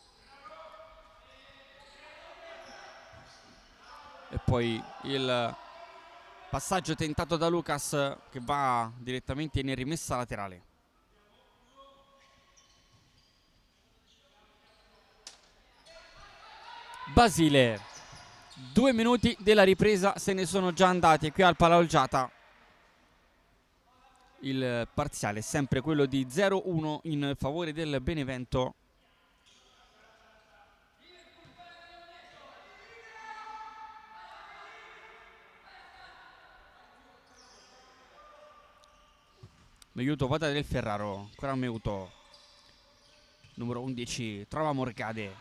poi il passaggio tentato da Lucas che va direttamente in rimessa laterale. Basile, 2 minuti della ripresa se ne sono già andati qui al Palo Olgiata. Il parziale è sempre quello di 0-1 in favore del Benevento. Meiuto va da Del Ferraro, ancora Meiuto, numero 11, trova Morgade.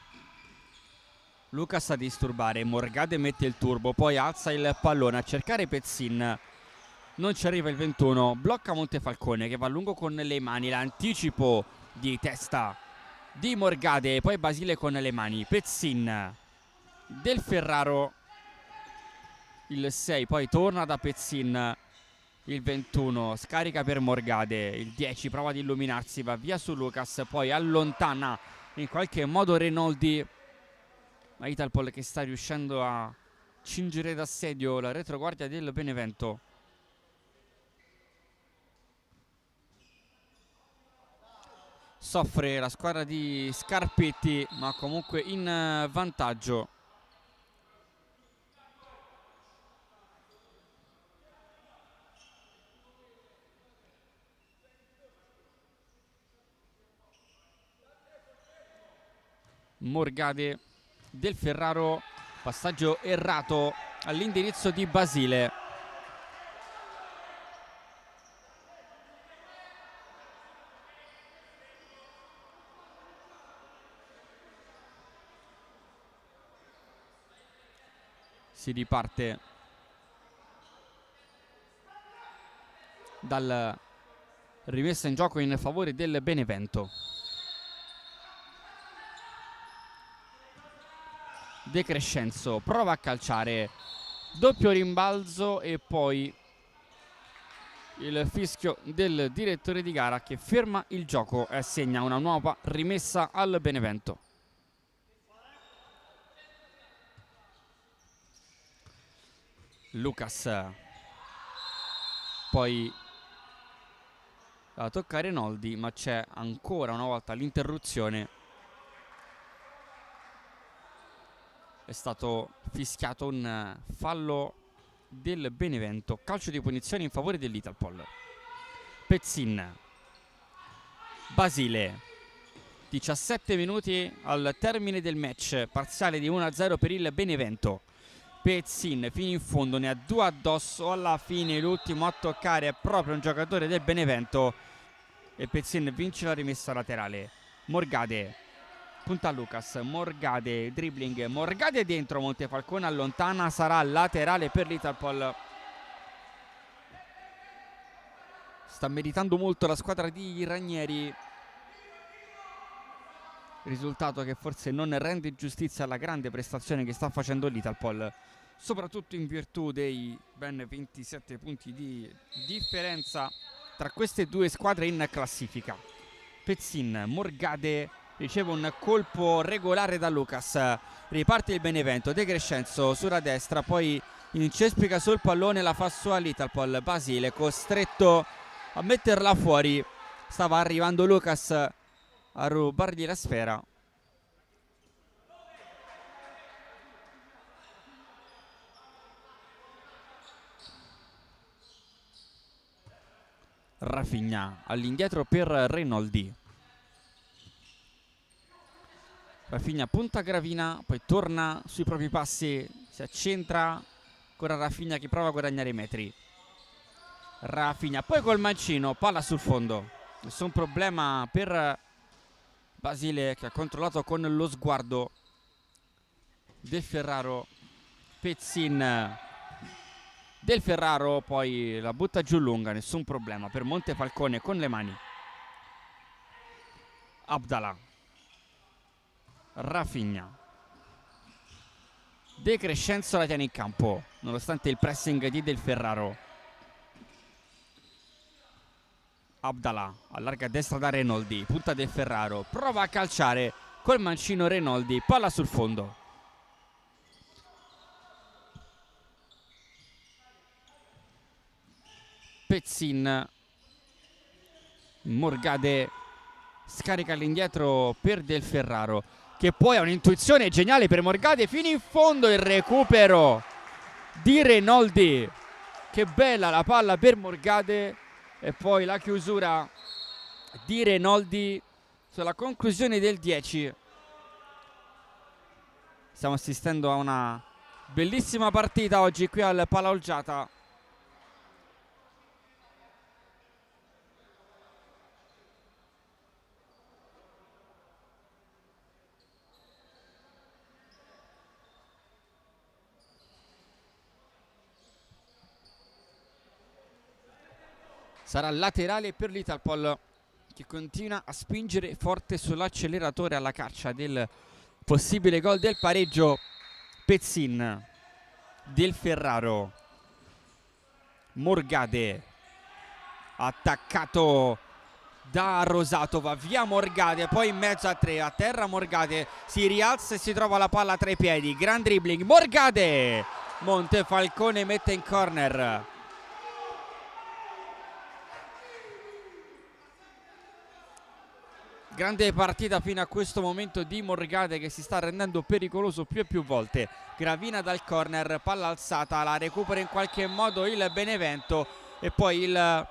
Lucas a disturbare, Morgade mette il turbo, poi alza il pallone a cercare Pezzin. Non ci arriva il 21, blocca Montefalcone che va a lungo con le mani, l'anticipo di testa di Morgade, poi Basile con le mani, Pezzin, Del Ferraro, il 6, poi torna da Pezzin, il 21, scarica per Morgade, il 10 prova ad illuminarsi, va via su Lucas, poi allontana in qualche modo Renoldi, ma Italpol che sta riuscendo a cingere d'assedio la retroguardia del Benevento. Soffre la squadra di Scarpetti, ma comunque in vantaggio. Morgade, Del Ferraro, passaggio errato all'indirizzo di Basile. Si riparte dal rimessa in gioco in favore del Benevento. De Crescenzo prova a calciare, doppio rimbalzo e poi il fischio del direttore di gara che ferma il gioco e assegna una nuova rimessa al Benevento. Lucas poi la tocca Renoldi, ma c'è ancora una volta l'interruzione. È stato fischiato un fallo del Benevento, calcio di punizione in favore dell'Italpol. Pezzin, Basile, 17 minuti al termine del match, parziale di 1-0 per il Benevento. Pezzin fino in fondo, ne ha due addosso, alla fine l'ultimo a toccare è proprio un giocatore del Benevento e Pezzin vince la rimessa laterale. Morgade punta a Lucas, Morgade, dribbling, Morgade dentro, Montefalcone allontana, sarà laterale per l'Italpol. Sta meritando molto la squadra di Ranieri, risultato che forse non rende giustizia alla grande prestazione che sta facendo l'Italpol, soprattutto in virtù dei ben 27 punti di differenza tra queste due squadre in classifica. Pezzin, Morgade riceve un colpo regolare da Lucas, riparte il Benevento, De Crescenzo sulla destra, poi incespica sul pallone, la fa sua l'Italpol. Basile costretto a metterla fuori, stava arrivando Lucas a rubargli la sfera. Rafinha all'indietro per Renoldi. Rafinha punta Gravina, poi torna sui propri passi, si accentra, ancora Rafinha che prova a guadagnare i metri. Rafinha, poi col mancino, palla sul fondo. Nessun problema per Basile che ha controllato con lo sguardo Del Ferraro. Pezzin, Del Ferraro poi la butta giù lunga, nessun problema per Montefalcone con le mani. Abdallah, Rafinha, De Crescenzo la tiene in campo nonostante il pressing di Del Ferraro. Abdallah allarga a destra da Renoldi, punta Del Ferraro, prova a calciare col mancino Renoldi, palla sul fondo. Pezzin, Morgade scarica all'indietro per Del Ferraro, che poi ha un'intuizione geniale per Morgade fino in fondo, il recupero di Renoldi, che bella la palla per Morgade e poi la chiusura di Renoldi sulla conclusione del 10. Stiamo assistendo a una bellissima partita oggi qui al Palaolgiata. Sarà laterale per l'Italpol, che continua a spingere forte sull'acceleratore alla caccia del possibile gol del pareggio. Pezzin, Del Ferraro, Morgade, attaccato da Rosato, va via Morgade, poi in mezzo a tre, a terra Morgade, si rialza e si trova la palla tra i piedi, gran dribbling, Morgade, Montefalcone mette in corner. Grande partita fino a questo momento di Morgade, che si sta rendendo pericoloso più e più volte. Gravina dal corner, palla alzata, la recupera in qualche modo il Benevento e poi il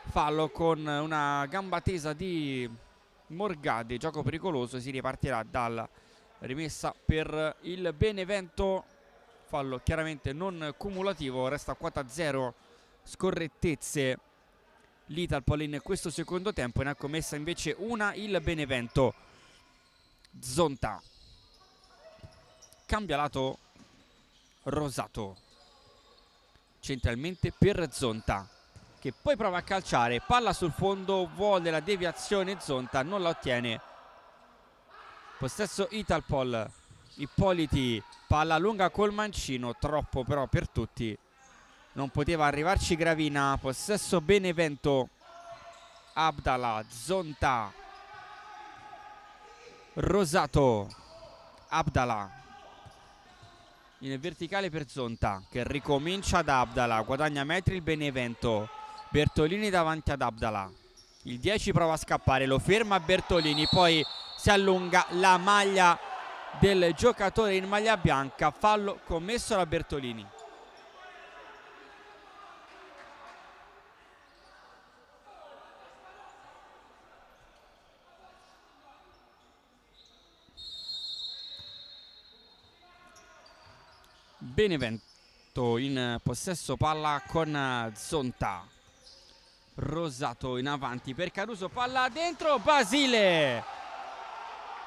fallo con una gamba tesa di Morgade, gioco pericoloso, si ripartirà dalla rimessa per il Benevento. Fallo chiaramente non cumulativo, resta 4-0, scorrettezze l'Italpol in questo secondo tempo, ne ha commessa invece una il Benevento. Zonta, cambia lato Rosato, centralmente per Zonta, che poi prova a calciare, palla sul fondo, vuole la deviazione Zonta, non la ottiene. Possesso Italpol, Ippoliti, palla lunga col mancino, troppo però per tutti, non poteva arrivarci Gravina. Possesso Benevento, Abdala, Zonta, Rosato, Abdala in verticale per Zonta che ricomincia da Abdala, guadagna metri il Benevento, Bertolini davanti ad Abdala, il 10 prova a scappare, lo ferma Bertolini, poi si allunga la maglia del giocatore in maglia bianca, fallo commesso da Bertolini. Benevento in possesso palla con Zonta, Rosato in avanti per Caruso, palla dentro, Basile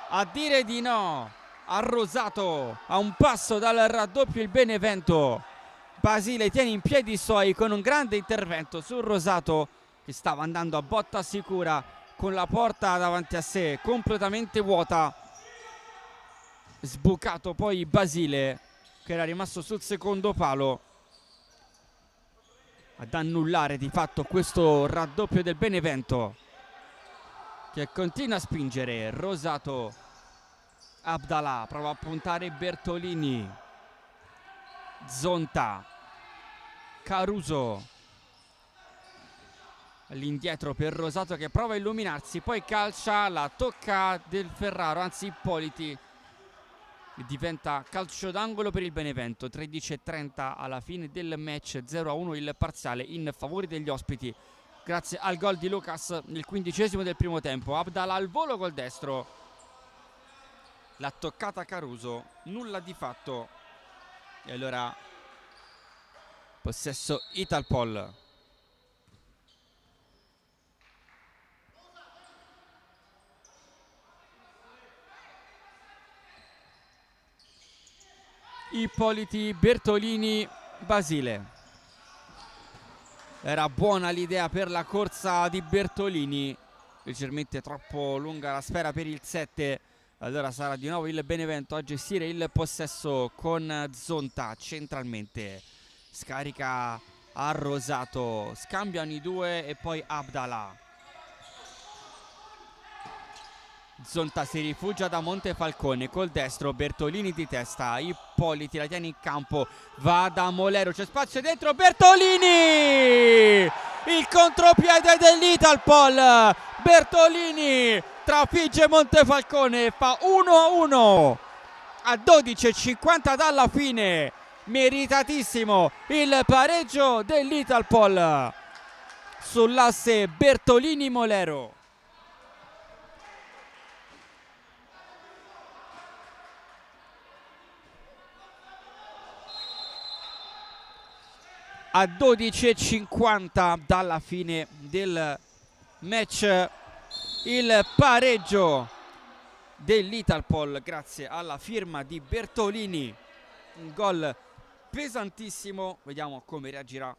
a dire di no a Rosato, a un passo dal raddoppio il Benevento. Basile tiene in piedi i suoi con un grande intervento su Rosato che stava andando a botta sicura con la porta davanti a sé completamente vuota. Sbucato poi Basile che era rimasto sul secondo palo ad annullare di fatto questo raddoppio del Benevento, che continua a spingere. Rosato, Abdala prova a puntare Bertolini, Zonta, Caruso all'indietro per Rosato che prova a illuminarsi, poi calcia, la tocca del Ferraro, anzi Ippoliti. Diventa calcio d'angolo per il Benevento. 13:30 alla fine del match, 0-1 il parziale in favore degli ospiti grazie al gol di Lucas nel 15° del primo tempo. Abdala al volo col destro, l'ha toccata Caruso, nulla di fatto, e allora possesso Italpol. Ippoliti, Bertolini, Basile. Era buona l'idea per la corsa di Bertolini, leggermente troppo lunga la sfera per il 7. Allora sarà di nuovo il Benevento a gestire il possesso con Zonta centralmente. Scarica a Rosato, scambiano i due e poi Abdala. Zonta si rifugia da Montefalcone col destro, Bertolini di testa, Ippoliti la tiene in campo, va da Molero, c'è spazio dentro, Bertolini! Il contropiede dell'Italpol, Bertolini trafigge Montefalcone, fa 1-1 a 12:50 dalla fine, meritatissimo il pareggio dell'Italpol sull'asse Bertolini-Molero. A 12:50 dalla fine del match, il pareggio dell'Italpol grazie alla firma di Bertolini, un gol pesantissimo. Vediamo come reagirà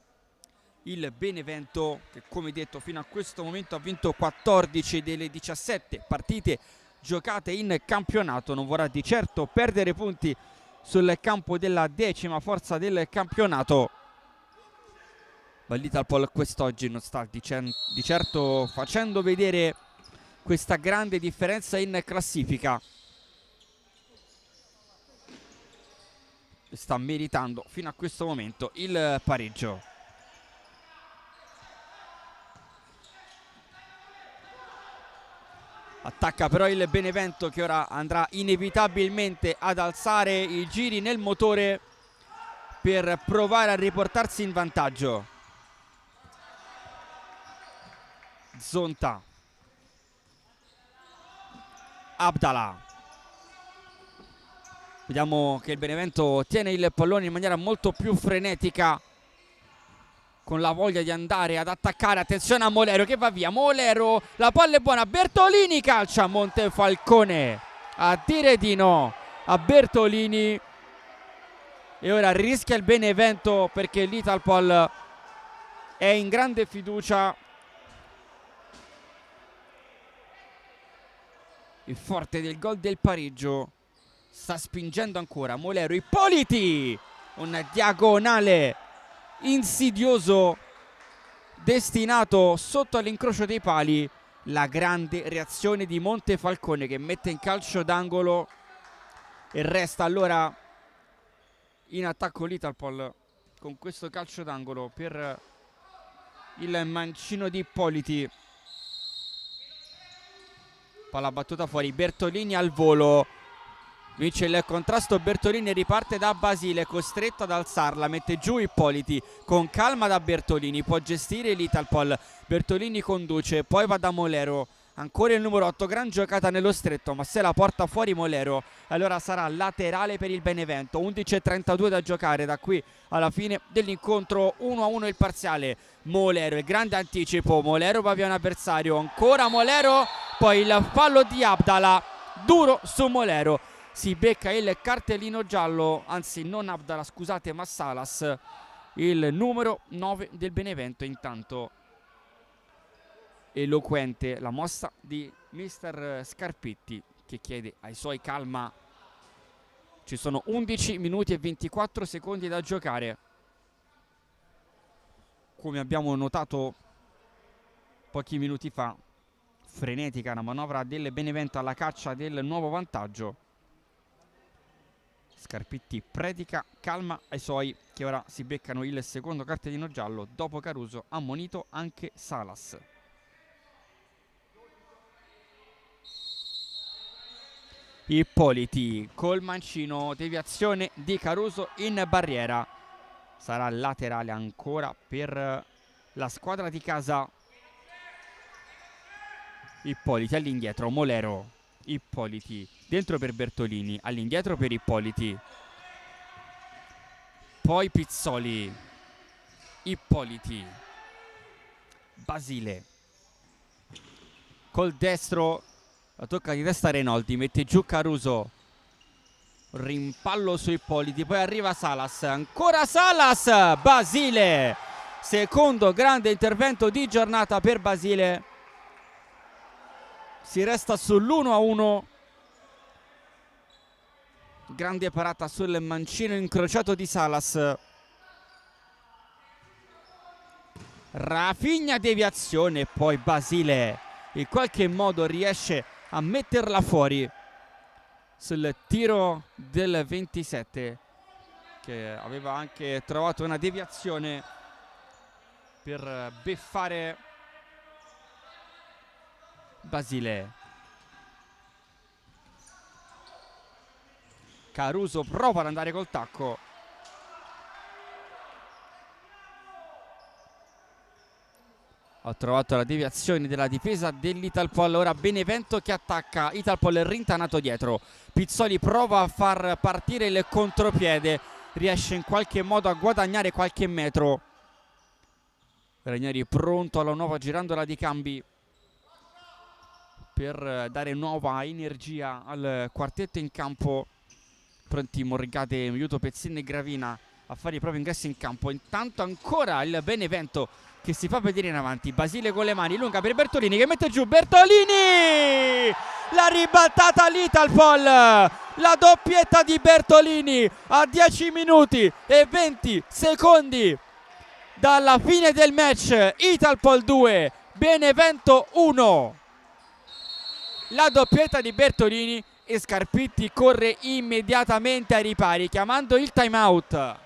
il Benevento che, come detto, fino a questo momento ha vinto 14 delle 17 partite giocate in campionato. Non vorrà di certo perdere punti sul campo della 10ª forza del campionato, ma l'Italpol quest'oggi non sta di certo facendo vedere questa grande differenza in classifica. Sta meritando fino a questo momento il pareggio. Attacca però il Benevento che ora andrà inevitabilmente ad alzare i giri nel motore per provare a riportarsi in vantaggio. Zonta, Abdala. Vediamo che il Benevento tiene il pallone in maniera molto più frenetica, con la voglia di andare ad attaccare. Attenzione a Molero che va via, Molero, la palla è buona, Bertolini calcia, Montefalcone a dire di no a Bertolini, e ora rischia il Benevento perché l'Italpol è in grande fiducia. Il forte del gol del pareggio sta spingendo ancora. Molero, Ippoliti, un diagonale insidioso destinato sotto all'incrocio dei pali. La grande reazione di Montefalcone che mette in calcio d'angolo e resta allora in attacco l'Italpol con questo calcio d'angolo per il mancino di Ippoliti. Palla battuta fuori, Bertolini al volo, vince il contrasto Bertolini, riparte da Basile, costretto ad alzarla, mette giù Ippoliti, con calma da Bertolini, può gestire l'Italpol, Bertolini conduce, poi va da Molero, ancora il numero 8, gran giocata nello stretto, ma se la porta fuori Molero, allora sarà laterale per il Benevento. 11:32 da giocare da qui alla fine dell'incontro, 1-1 il parziale. Molero, il grande anticipo, Molero va via un avversario, ancora Molero, poi il fallo di Abdala, duro su Molero, si becca il cartellino giallo, anzi non Abdala, scusate, ma Salas, il numero 9 del Benevento. Intanto eloquente la mossa di mister Scarpetti, che chiede ai suoi calma. Ci sono 11 minuti e 24 secondi da giocare. Come abbiamo notato pochi minuti fa, frenetica la manovra del Benevento alla caccia del nuovo vantaggio. Scarpetti predica calma ai suoi, che ora si beccano il secondo cartellino giallo. Dopo Caruso ammonito anche Salas. Ippoliti col mancino, deviazione di Caruso in barriera, sarà laterale ancora per la squadra di casa. Ippoliti all'indietro, Molero, Ippoliti dentro per Bertolini, all'indietro per Ippoliti, poi Pizzoli, Ippoliti, Basile col destro, la tocca di testa Renoldi, mette giù Caruso, rimpallo su Ippoliti, poi arriva Salas, ancora Salas, Basile, secondo grande intervento di giornata per Basile, si resta sull'1-1. Grande parata sul mancino incrociato di Salas, Rafinha deviazione, poi Basile in qualche modo riesce a metterla fuori sul tiro del 27, che aveva anche trovato una deviazione per beffare Basile. Caruso prova ad andare col tacco, ha trovato la deviazione della difesa dell'Italpol. Ora Benevento che attacca, Italpol rintanato dietro, Pizzoli prova a far partire il contropiede, riesce in qualche modo a guadagnare qualche metro. Ranieri pronto alla nuova girandola di cambi per dare nuova energia al quartetto in campo. Pronti Morgate, Miuto, Pezzini e Gravina a fare i propri ingressi in campo. Intanto ancora il Benevento che si fa vedere in avanti, Basile con le mani, lunga per Bertolini che mette giù, Bertolini! La ribaltata l'Italpol, la doppietta di Bertolini a 10 minuti e 20 secondi dalla fine del match. Italpol 2, Benevento 1. La doppietta di Bertolini e Scarpetti corre immediatamente ai ripari chiamando il time out.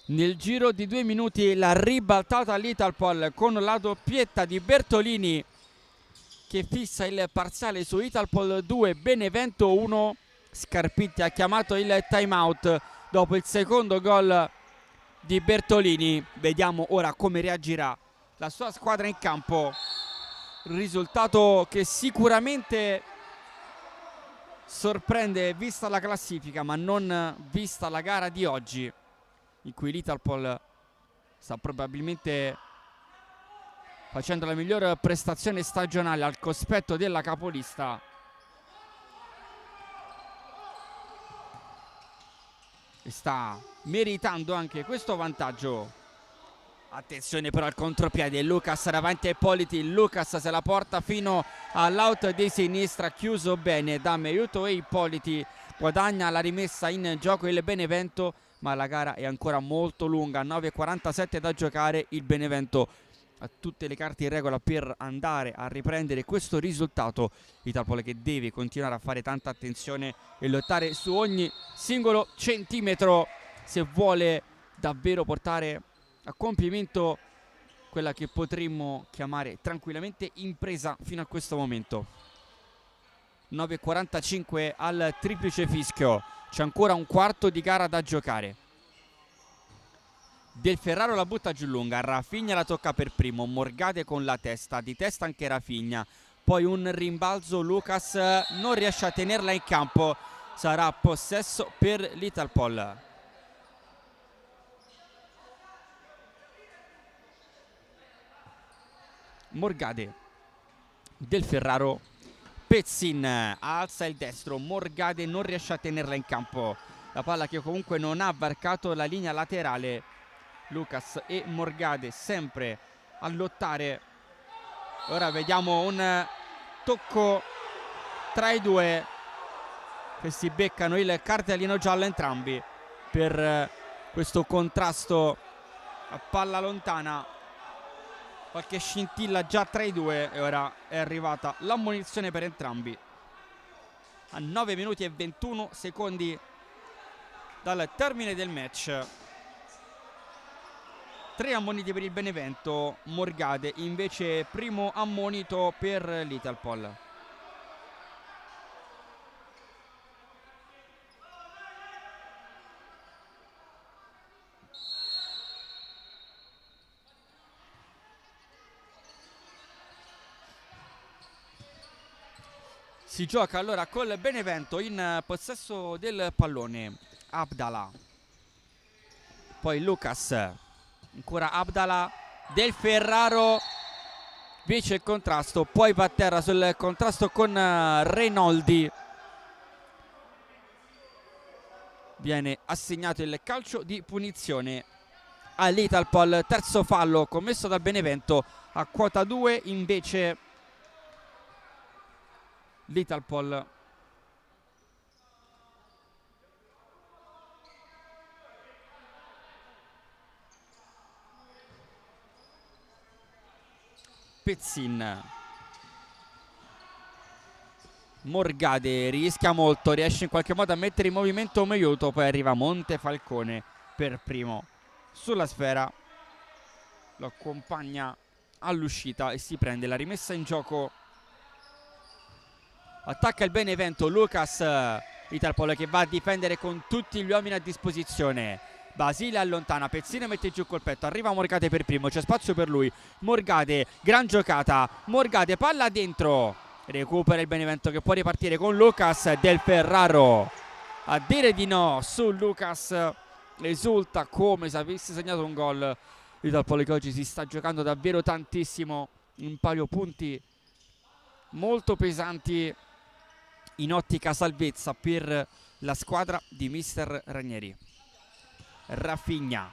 Nel giro di 2 minuti la ribaltata all'Italpol con la doppietta di Bertolini che fissa il parziale su Italpol 2 Benevento 1. Scarpitti ha chiamato il timeout dopo il secondo gol di Bertolini. Vediamo ora come reagirà la sua squadra in campo. Risultato che sicuramente sorprende vista la classifica, ma non vista la gara di oggi, in cui l'Italpol sta probabilmente facendo la miglior prestazione stagionale al cospetto della capolista. E sta meritando anche questo vantaggio. Attenzione però al contropiede, Lucas davanti a Ippoliti, Lucas se la porta fino all'out di sinistra, chiuso bene da Meiuto e Ippoliti guadagna la rimessa in gioco il Benevento, ma la gara è ancora molto lunga, 9:47 da giocare, il Benevento ha tutte le carte in regola per andare a riprendere questo risultato. Italpol che deve continuare a fare tanta attenzione e lottare su ogni singolo centimetro se vuole davvero portare a compimento quella che potremmo chiamare tranquillamente impresa fino a questo momento. 9:45 al triplice fischio, c'è ancora un quarto di gara da giocare. Del Ferraro la butta giù lunga, Rafinha la tocca per primo, Morgade con la testa, di testa anche Rafinha, poi un rimbalzo, Lucas non riesce a tenerla in campo, sarà possesso per l'Italpol. Morgade, Del Ferraro, Pezzin alza il destro, Morgade non riesce a tenerla in campo, la palla che comunque non ha varcato la linea laterale. Lucas e Morgade sempre a lottare. Ora vediamo un tocco tra i due che si beccano il cartellino giallo entrambi per questo contrasto a palla lontana. Qualche scintilla già tra i due e ora è arrivata l'ammonizione per entrambi a 9 minuti e 21 secondi dal termine del match. 3 ammoniti per il Benevento, Morgade invece primo ammonito per l'Italpol. Si gioca allora col Benevento in possesso del pallone. Abdallah, poi Lucas, ancora Abdallah, Del Ferraro vince il contrasto, poi va a terra sul contrasto con Reinoldi. Viene assegnato il calcio di punizione all'Italpol, terzo fallo commesso dal Benevento. A quota 2 invece l'Italpol. Pezzin, Morgade rischia molto, riesce in qualche modo a mettere in movimento Meiuto, poi arriva Montefalcone per primo sulla sfera, lo accompagna all'uscita e si prende la rimessa in gioco. Attacca il Benevento, Lucas, Italpol che va a difendere con tutti gli uomini a disposizione. Basile allontana, Pezzino mette giù col petto, arriva Morgade per primo, c'è spazio per lui, Morgade, gran giocata, Morgade, palla dentro, recupera il Benevento che può ripartire con Lucas. Del Ferraro a dire di no su Lucas, esulta come se avesse segnato un gol. L'Italpol che oggi si sta giocando davvero tantissimo, un paio punti molto pesanti in ottica salvezza per la squadra di mister Ranieri. Rafinha,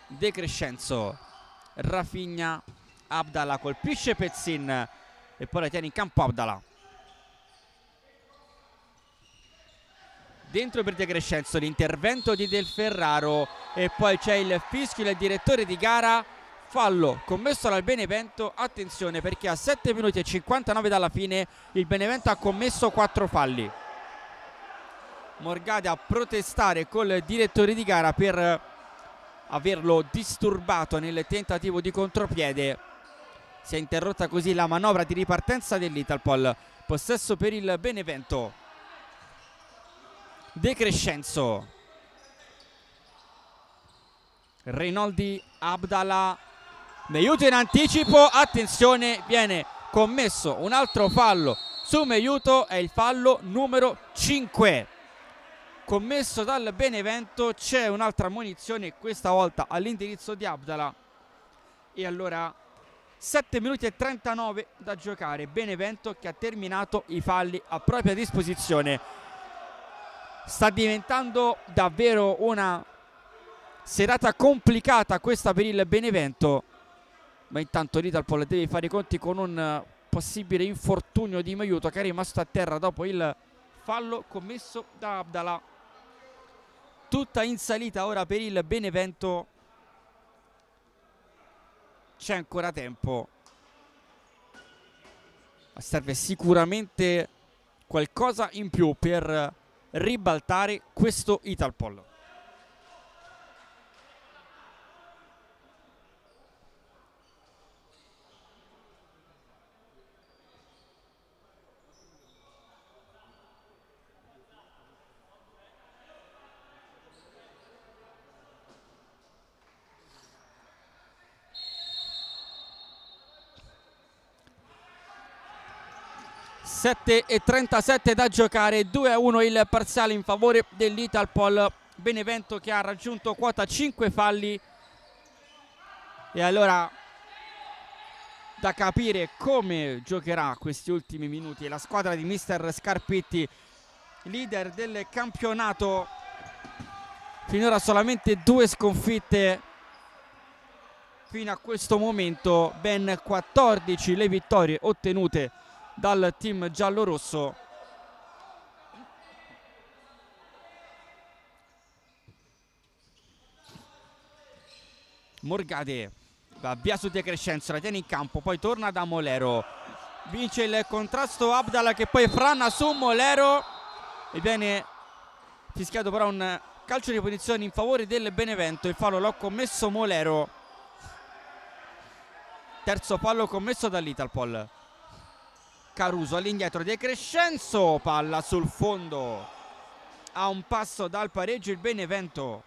De Crescenzo, Rafinha, Abdallah colpisce Pezzin e poi la tiene in campo Abdallah. Dentro per De Crescenzo l'intervento di Del Ferraro e poi c'è il fischio del direttore di gara. Fallo commesso dal Benevento, attenzione perché a 7 minuti e 59 dalla fine il Benevento ha commesso 4 falli. Morgade a protestare col direttore di gara per averlo disturbato nel tentativo di contropiede. Si è interrotta così la manovra di ripartenza dell'Italpol. Possesso per il Benevento. De Crescenzo, Reinoldi, Abdallah, Meiuto in anticipo, attenzione, viene commesso un altro fallo su Meiuto, è il fallo numero 5 commesso dal Benevento. C'è un'altra ammonizione, questa volta all'indirizzo di Abdallah, e allora 7 minuti e 39 da giocare. Benevento che ha terminato i falli a propria disposizione. Sta diventando davvero una serata complicata questa per il Benevento, ma intanto l'Italpol deve fare i conti con un possibile infortunio di Meiuto, che è rimasto a terra dopo il fallo commesso da Abdallah. Tutta in salita ora per il Benevento, c'è ancora tempo, ma serve sicuramente qualcosa in più per ribaltare questo Italpol. Sette e 37 da giocare, 2-1 il parziale in favore dell'Italpol. Benevento che ha raggiunto quota 5 falli, e allora da capire come giocherà questi ultimi minuti la squadra di mister Scarpetti, leader del campionato. Finora solamente 2 sconfitte fino a questo momento, ben 14 le vittorie ottenute dal team giallorosso. Morgade va via su De Crescenzo, la tiene in campo, poi torna da Molero, vince il contrasto Abdallah che poi franna su Molero e viene fischiato però un calcio di punizione in favore del Benevento. Il fallo l'ha commesso Molero, terzo fallo commesso dall'Italpol. Caruso all'indietro, De Crescenzo, palla sul fondo, a un passo dal pareggio il Benevento.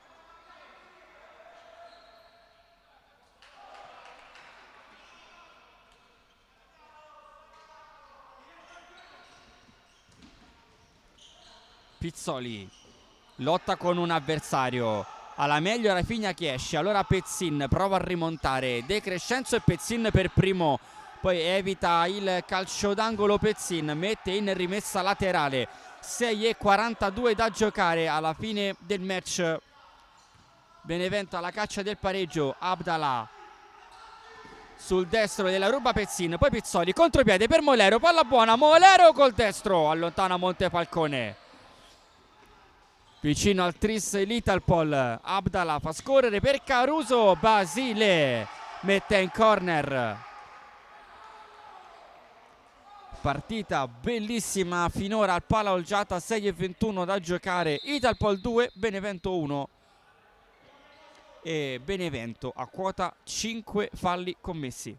Pizzoli lotta con un avversario, alla meglio Rafinha che esce, allora Pezzin prova a rimontare, De Crescenzo e Pezzin per primo, poi evita il calcio d'angolo. Pezzin mette in rimessa laterale. 6:42 da giocare alla fine del match. Benevento alla caccia del pareggio. Abdallah sul destro della ruba Pezzin, poi Pizzoli, contropiede per Molero, palla buona, Molero col destro, allontana Montefalcone. Vicino al tris l'Italpol, Abdallah fa scorrere per Caruso, Basile mette in corner. Partita bellissima finora al Pala Olgiata, 6:21 da giocare. Italpol 2, Benevento 1. E Benevento a quota 5 falli commessi.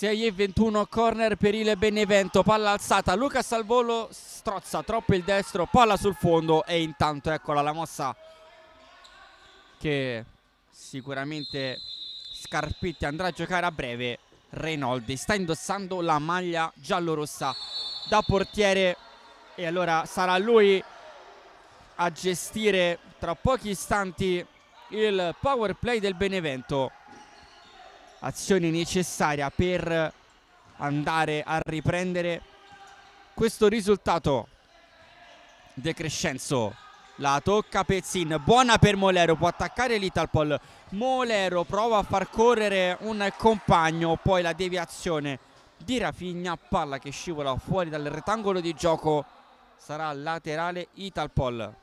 E 21 corner per il Benevento, palla alzata, Lucas al volo, strozza troppo il destro, palla sul fondo e intanto eccola la mossa che sicuramente Scarpetti andrà a giocare a breve. Reinoldi sta indossando la maglia giallorossa da portiere e allora sarà lui a gestire tra pochi istanti il power play del Benevento. Azione necessaria per andare a riprendere questo risultato. De Crescenzo La tocca Pezzin, buona per Molero, può attaccare l'Italpol. Molero prova a far correre un compagno, poi la deviazione di Rafinha, palla che scivola fuori dal rettangolo di gioco, sarà laterale Italpol.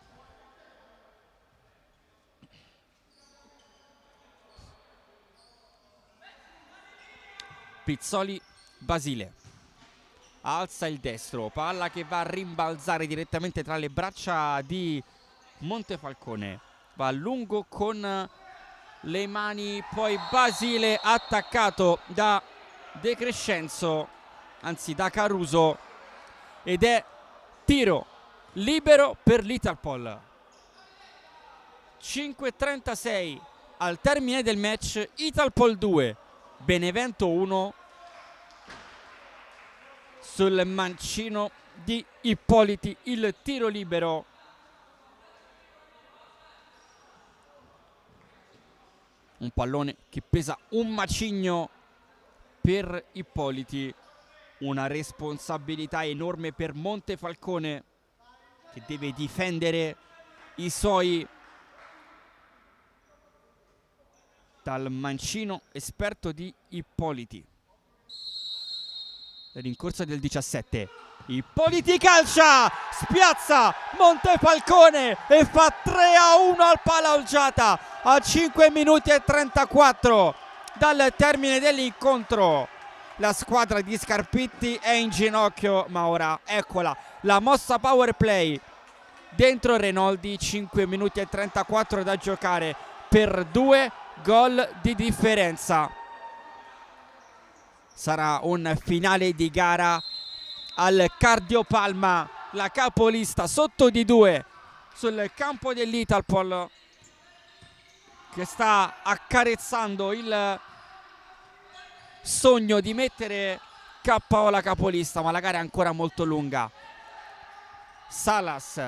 Pizzoli, Basile alza il destro, palla che va a rimbalzare direttamente tra le braccia di Montefalcone, va a lungo con le mani, poi Basile attaccato da De Crescenzo, anzi da Caruso, ed è tiro libero per l'Italpol. 5:36 al termine del match, Italpol 2 Benevento 1 sul mancino di Ippoliti. Il tiro libero un pallone che pesa un macigno per Ippoliti, una responsabilità enorme per Montefalcone che deve difendere i suoi dal mancino esperto di Ippoliti. Rincorsa del 17, Ippoliti calcia, spiazza Montefalcone e fa 3-1 al Palaolgiata a 5 minuti e 34 dal termine dell'incontro. La squadra di Scarpitti è in ginocchio, ma ora eccola la mossa power play dentro Renoldi. 5 minuti e 34 da giocare per 2 gol di differenza. Sarà un finale di gara al Cardiopalma, la capolista sotto di 2 sul campo dell'Italpol, che sta accarezzando il sogno di mettere KO la capolista, ma la gara è ancora molto lunga. Salas,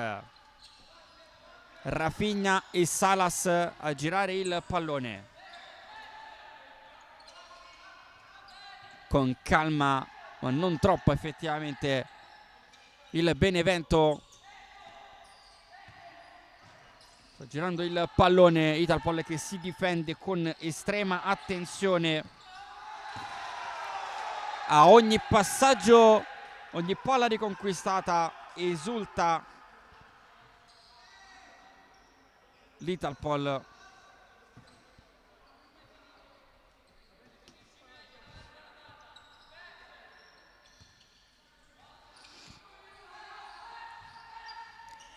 Rafinha e Salas a girare il pallone con calma, ma non troppo effettivamente, il Benevento. Sta girando il pallone Italpol che si difende con estrema attenzione. A ogni passaggio, ogni palla riconquistata esulta l'Italpol.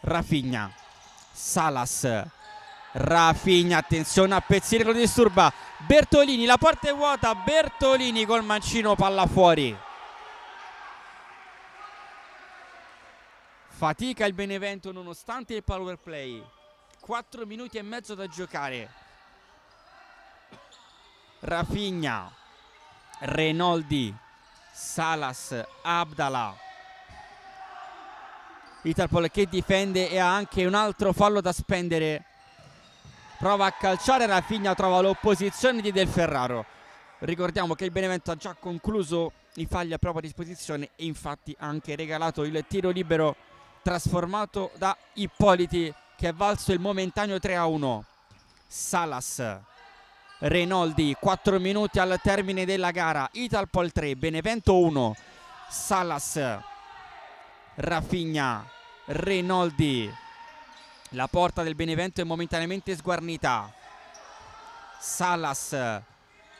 Rafinha, Salas, Rafinha, attenzione a Pezzini, lo disturba Bertolini, la porta è vuota, Bertolini col mancino, palla fuori. Fatica il Benevento nonostante il power play. 4 minuti e mezzo da giocare. Rafinha, Renoldi, Salas, Abdallah. Italpol che difende e ha anche un altro fallo da spendere. Prova a calciare, Rafinha trova l'opposizione di Del Ferraro. Ricordiamo che il Benevento ha già concluso i falli a propria disposizione e infatti ha anche regalato il tiro libero trasformato da Ippoliti, che è valso il momentaneo 3-1. Salas, Renoldi, 4 minuti al termine della gara. Italpol 3, Benevento 1. Salas, Rafinha, Renoldi. La porta del Benevento è momentaneamente sguarnita. Salas,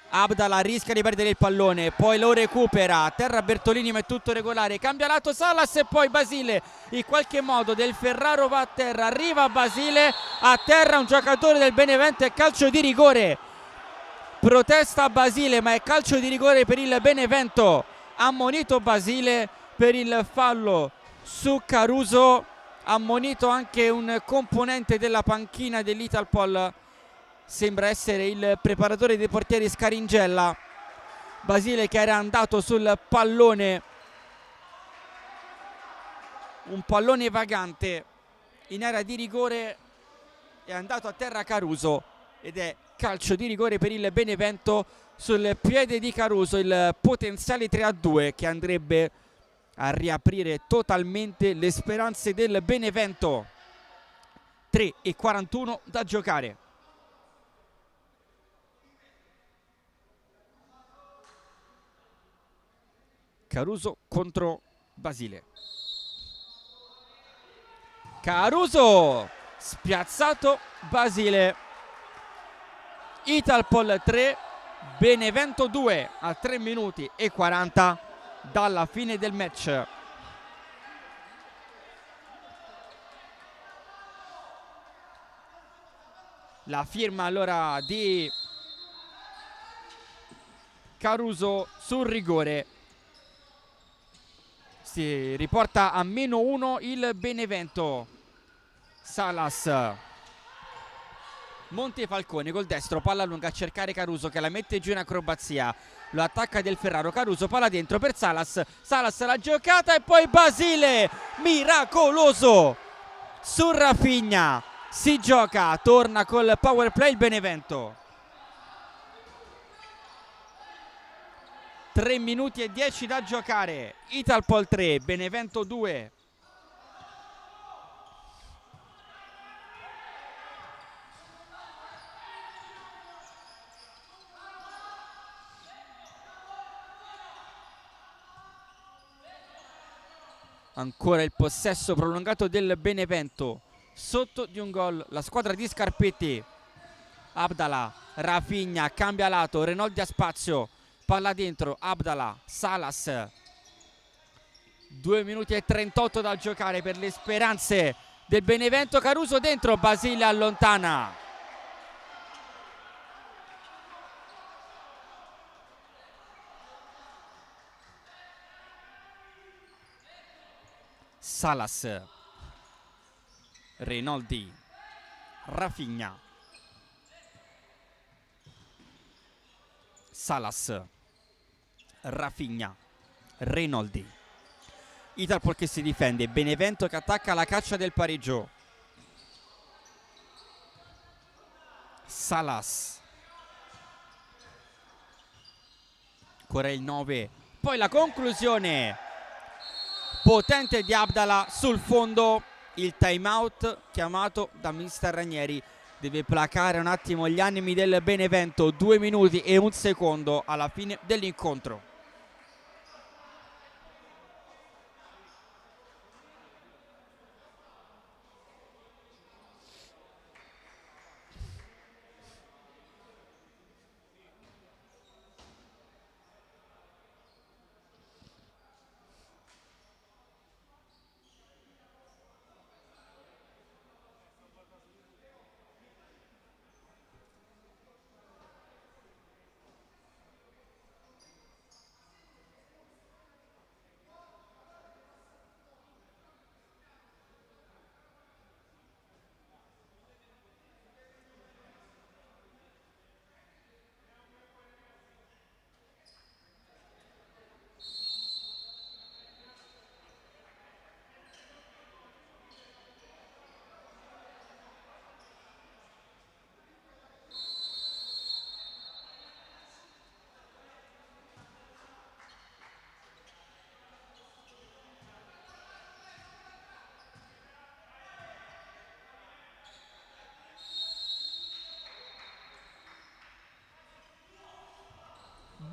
Abdallah rischia di perdere il pallone, poi lo recupera, a terra Bertolini ma è tutto regolare, cambia lato Salas e poi Basile, in qualche modo Del Ferraro va a terra, arriva Basile, a terra un giocatore del Benevento, è calcio di rigore. Protesta Basile ma è calcio di rigore per il Benevento. Ammonito Basile per il fallo su Caruso, ammonito anche un componente della panchina dell'Italpol, sembra essere il preparatore dei portieri Scaringella. Basile che era andato sul pallone, un pallone vagante in area di rigore, è andato a terra Caruso ed è calcio di rigore per il Benevento sul piede di Caruso, il potenziale 3-2 che andrebbe a riaprire totalmente le speranze del Benevento. 3:41 da giocare. Caruso contro Basile. Caruso, spiazzato Basile. Italpol 3, Benevento 2 a 3 minuti e 40 dalla fine del match. La firma allora di Caruso sul rigore. Si riporta a -1 il Benevento. Salas, Montefalcone col destro, palla lunga a cercare Caruso che la mette giù in acrobazia, lo attacca Del Ferraro. Caruso, palla dentro per Salas. Salas la giocata e poi Basile, miracoloso su Rafinha. Si gioca, torna col power play il Benevento. 3 minuti e 10 da giocare. Italpol 3, Benevento 2. Ancora il possesso prolungato del Benevento. Sotto di un gol la squadra di Scarpetti. Abdallah, Rafinha, cambia lato, Renoldi a spazio. Palla dentro, Abdallah, Salas. 2 minuti e 38 da giocare per le speranze del Benevento. Caruso dentro, Basile allontana. Salas, Renoldi, Rafinha. Salas, Rafinha, Renoldi. Italpol che si difende, Benevento che attacca la caccia del pareggio. Salas, ancora il 9, poi la conclusione potente di Abdallah sul fondo. Il time out chiamato da mister Ranieri deve placare un attimo gli animi del Benevento. 2 minuti e 1 secondo alla fine dell'incontro.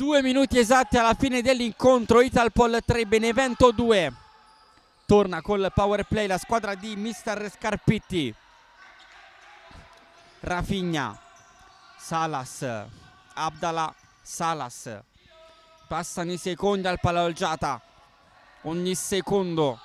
Due minuti esatti alla fine dell'incontro. Italpol 3, Benevento 2. Torna col power play la squadra di mister Scarpetti. Rafinha, Salas, Abdallah, Salas. Passano i secondi al Palaolgiata. Ogni secondo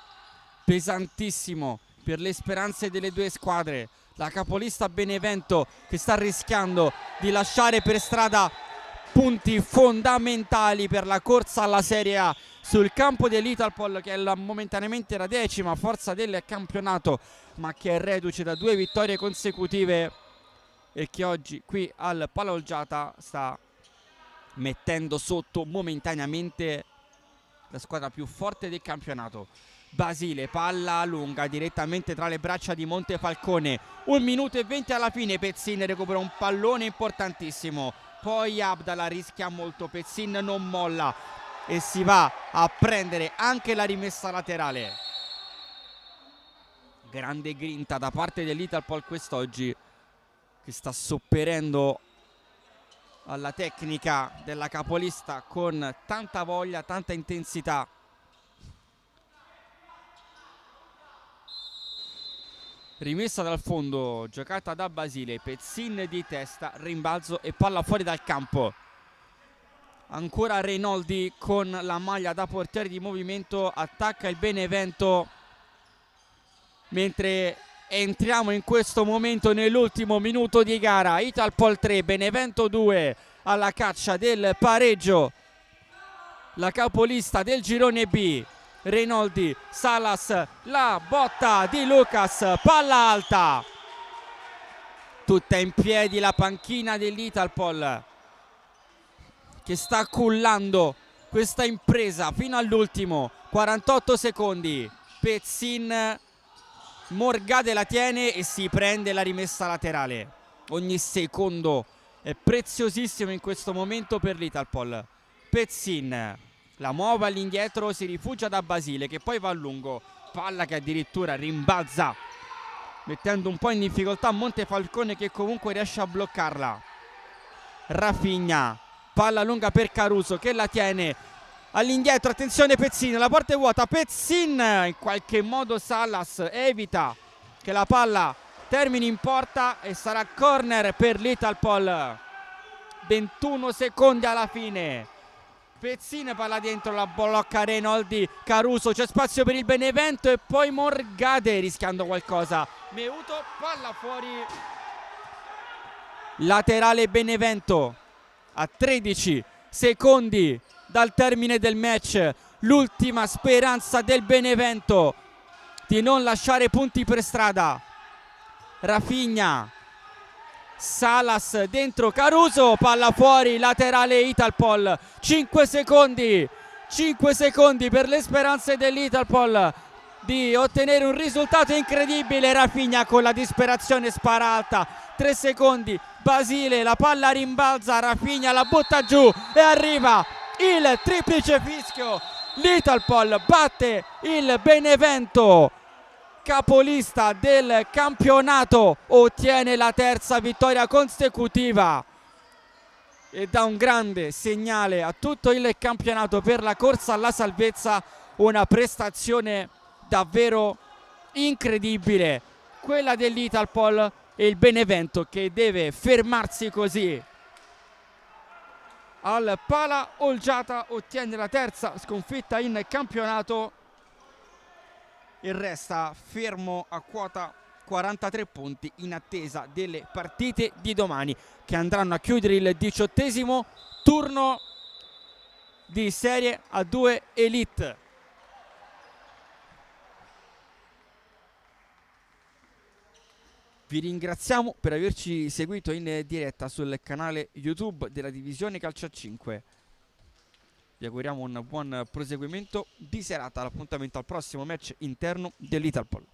pesantissimo per le speranze delle due squadre. La capolista Benevento che sta rischiando di lasciare per strada punti fondamentali per la corsa alla Serie A sul campo dell'Italpol, che è momentaneamente la 10ª forza del campionato, ma che è reduce da 2 vittorie consecutive e che oggi qui al Palaolgiata sta mettendo sotto momentaneamente la squadra più forte del campionato. Basile, palla lunga direttamente tra le braccia di Montefalcone. 1 minuto e 20 alla fine. Pezzin recupera un pallone importantissimo. Poi Abdallah rischia molto, Pezzin non molla e si va a prendere anche la rimessa laterale. Grande grinta da parte dell'Italpol quest'oggi, che sta sopperendo alla tecnica della capolista con tanta voglia, tanta intensità. Rimessa dal fondo, giocata da Basile, Pezzin di testa, rimbalzo e palla fuori dal campo. Ancora Reinoldi con la maglia da portiere di movimento, attacca il Benevento, mentre entriamo in questo momento nell'ultimo minuto di gara. Italpol 3, Benevento 2, alla caccia del pareggio. La capolista del girone B, Reinoldi, Salas, la botta di Lucas, palla alta. Tutta in piedi la panchina dell'Italpol, che sta cullando questa impresa fino all'ultimo. 48 secondi, Pezzin, Morgade la tiene e si prende la rimessa laterale. Ogni secondo è preziosissimo in questo momento per l'Italpol. Pezzin la muove all'indietro, si rifugia da Basile, che poi va a lungo, palla che addirittura rimbalza, mettendo un po' in difficoltà Montefalcone, che comunque riesce a bloccarla. Rafinha, palla lunga per Caruso, che la tiene all'indietro, attenzione Pezzin, la porta è vuota, Pezzin, in qualche modo Salas evita che la palla termini in porta e sarà corner per l'Italpol. 21 secondi alla fine. Pezzin, palla dentro, la blocca Reinoldi, Caruso, c'è spazio per il Benevento e poi Morgade rischiando qualcosa. Meuto, palla fuori. Laterale Benevento a 13 secondi dal termine del match. L'ultima speranza del Benevento di non lasciare punti per strada. Rafinha, Salas dentro, Caruso, palla fuori, laterale Italpol. 5 secondi per le speranze dell'Italpol di ottenere un risultato incredibile. Rafinha con la disperazione spara alta. 3 secondi, Basile, la palla rimbalza, Rafinha la butta giù e arriva il triplice fischio. L'Italpol batte il Benevento, capolista del campionato, ottiene la terza vittoria consecutiva e dà un grande segnale a tutto il campionato per la corsa alla salvezza. Una prestazione davvero incredibile quella dell'Italpol, e il Benevento che deve fermarsi così al Pala Olgiata ottiene la terza sconfitta in campionato e resta fermo a quota 43 punti in attesa delle partite di domani, che andranno a chiudere il 18° turno di Serie A2 Elite. Vi ringraziamo per averci seguito in diretta sul canale YouTube della Divisione Calcio a 5. Vi auguriamo un buon proseguimento di serata. L'appuntamento al prossimo match interno dell'Italpol.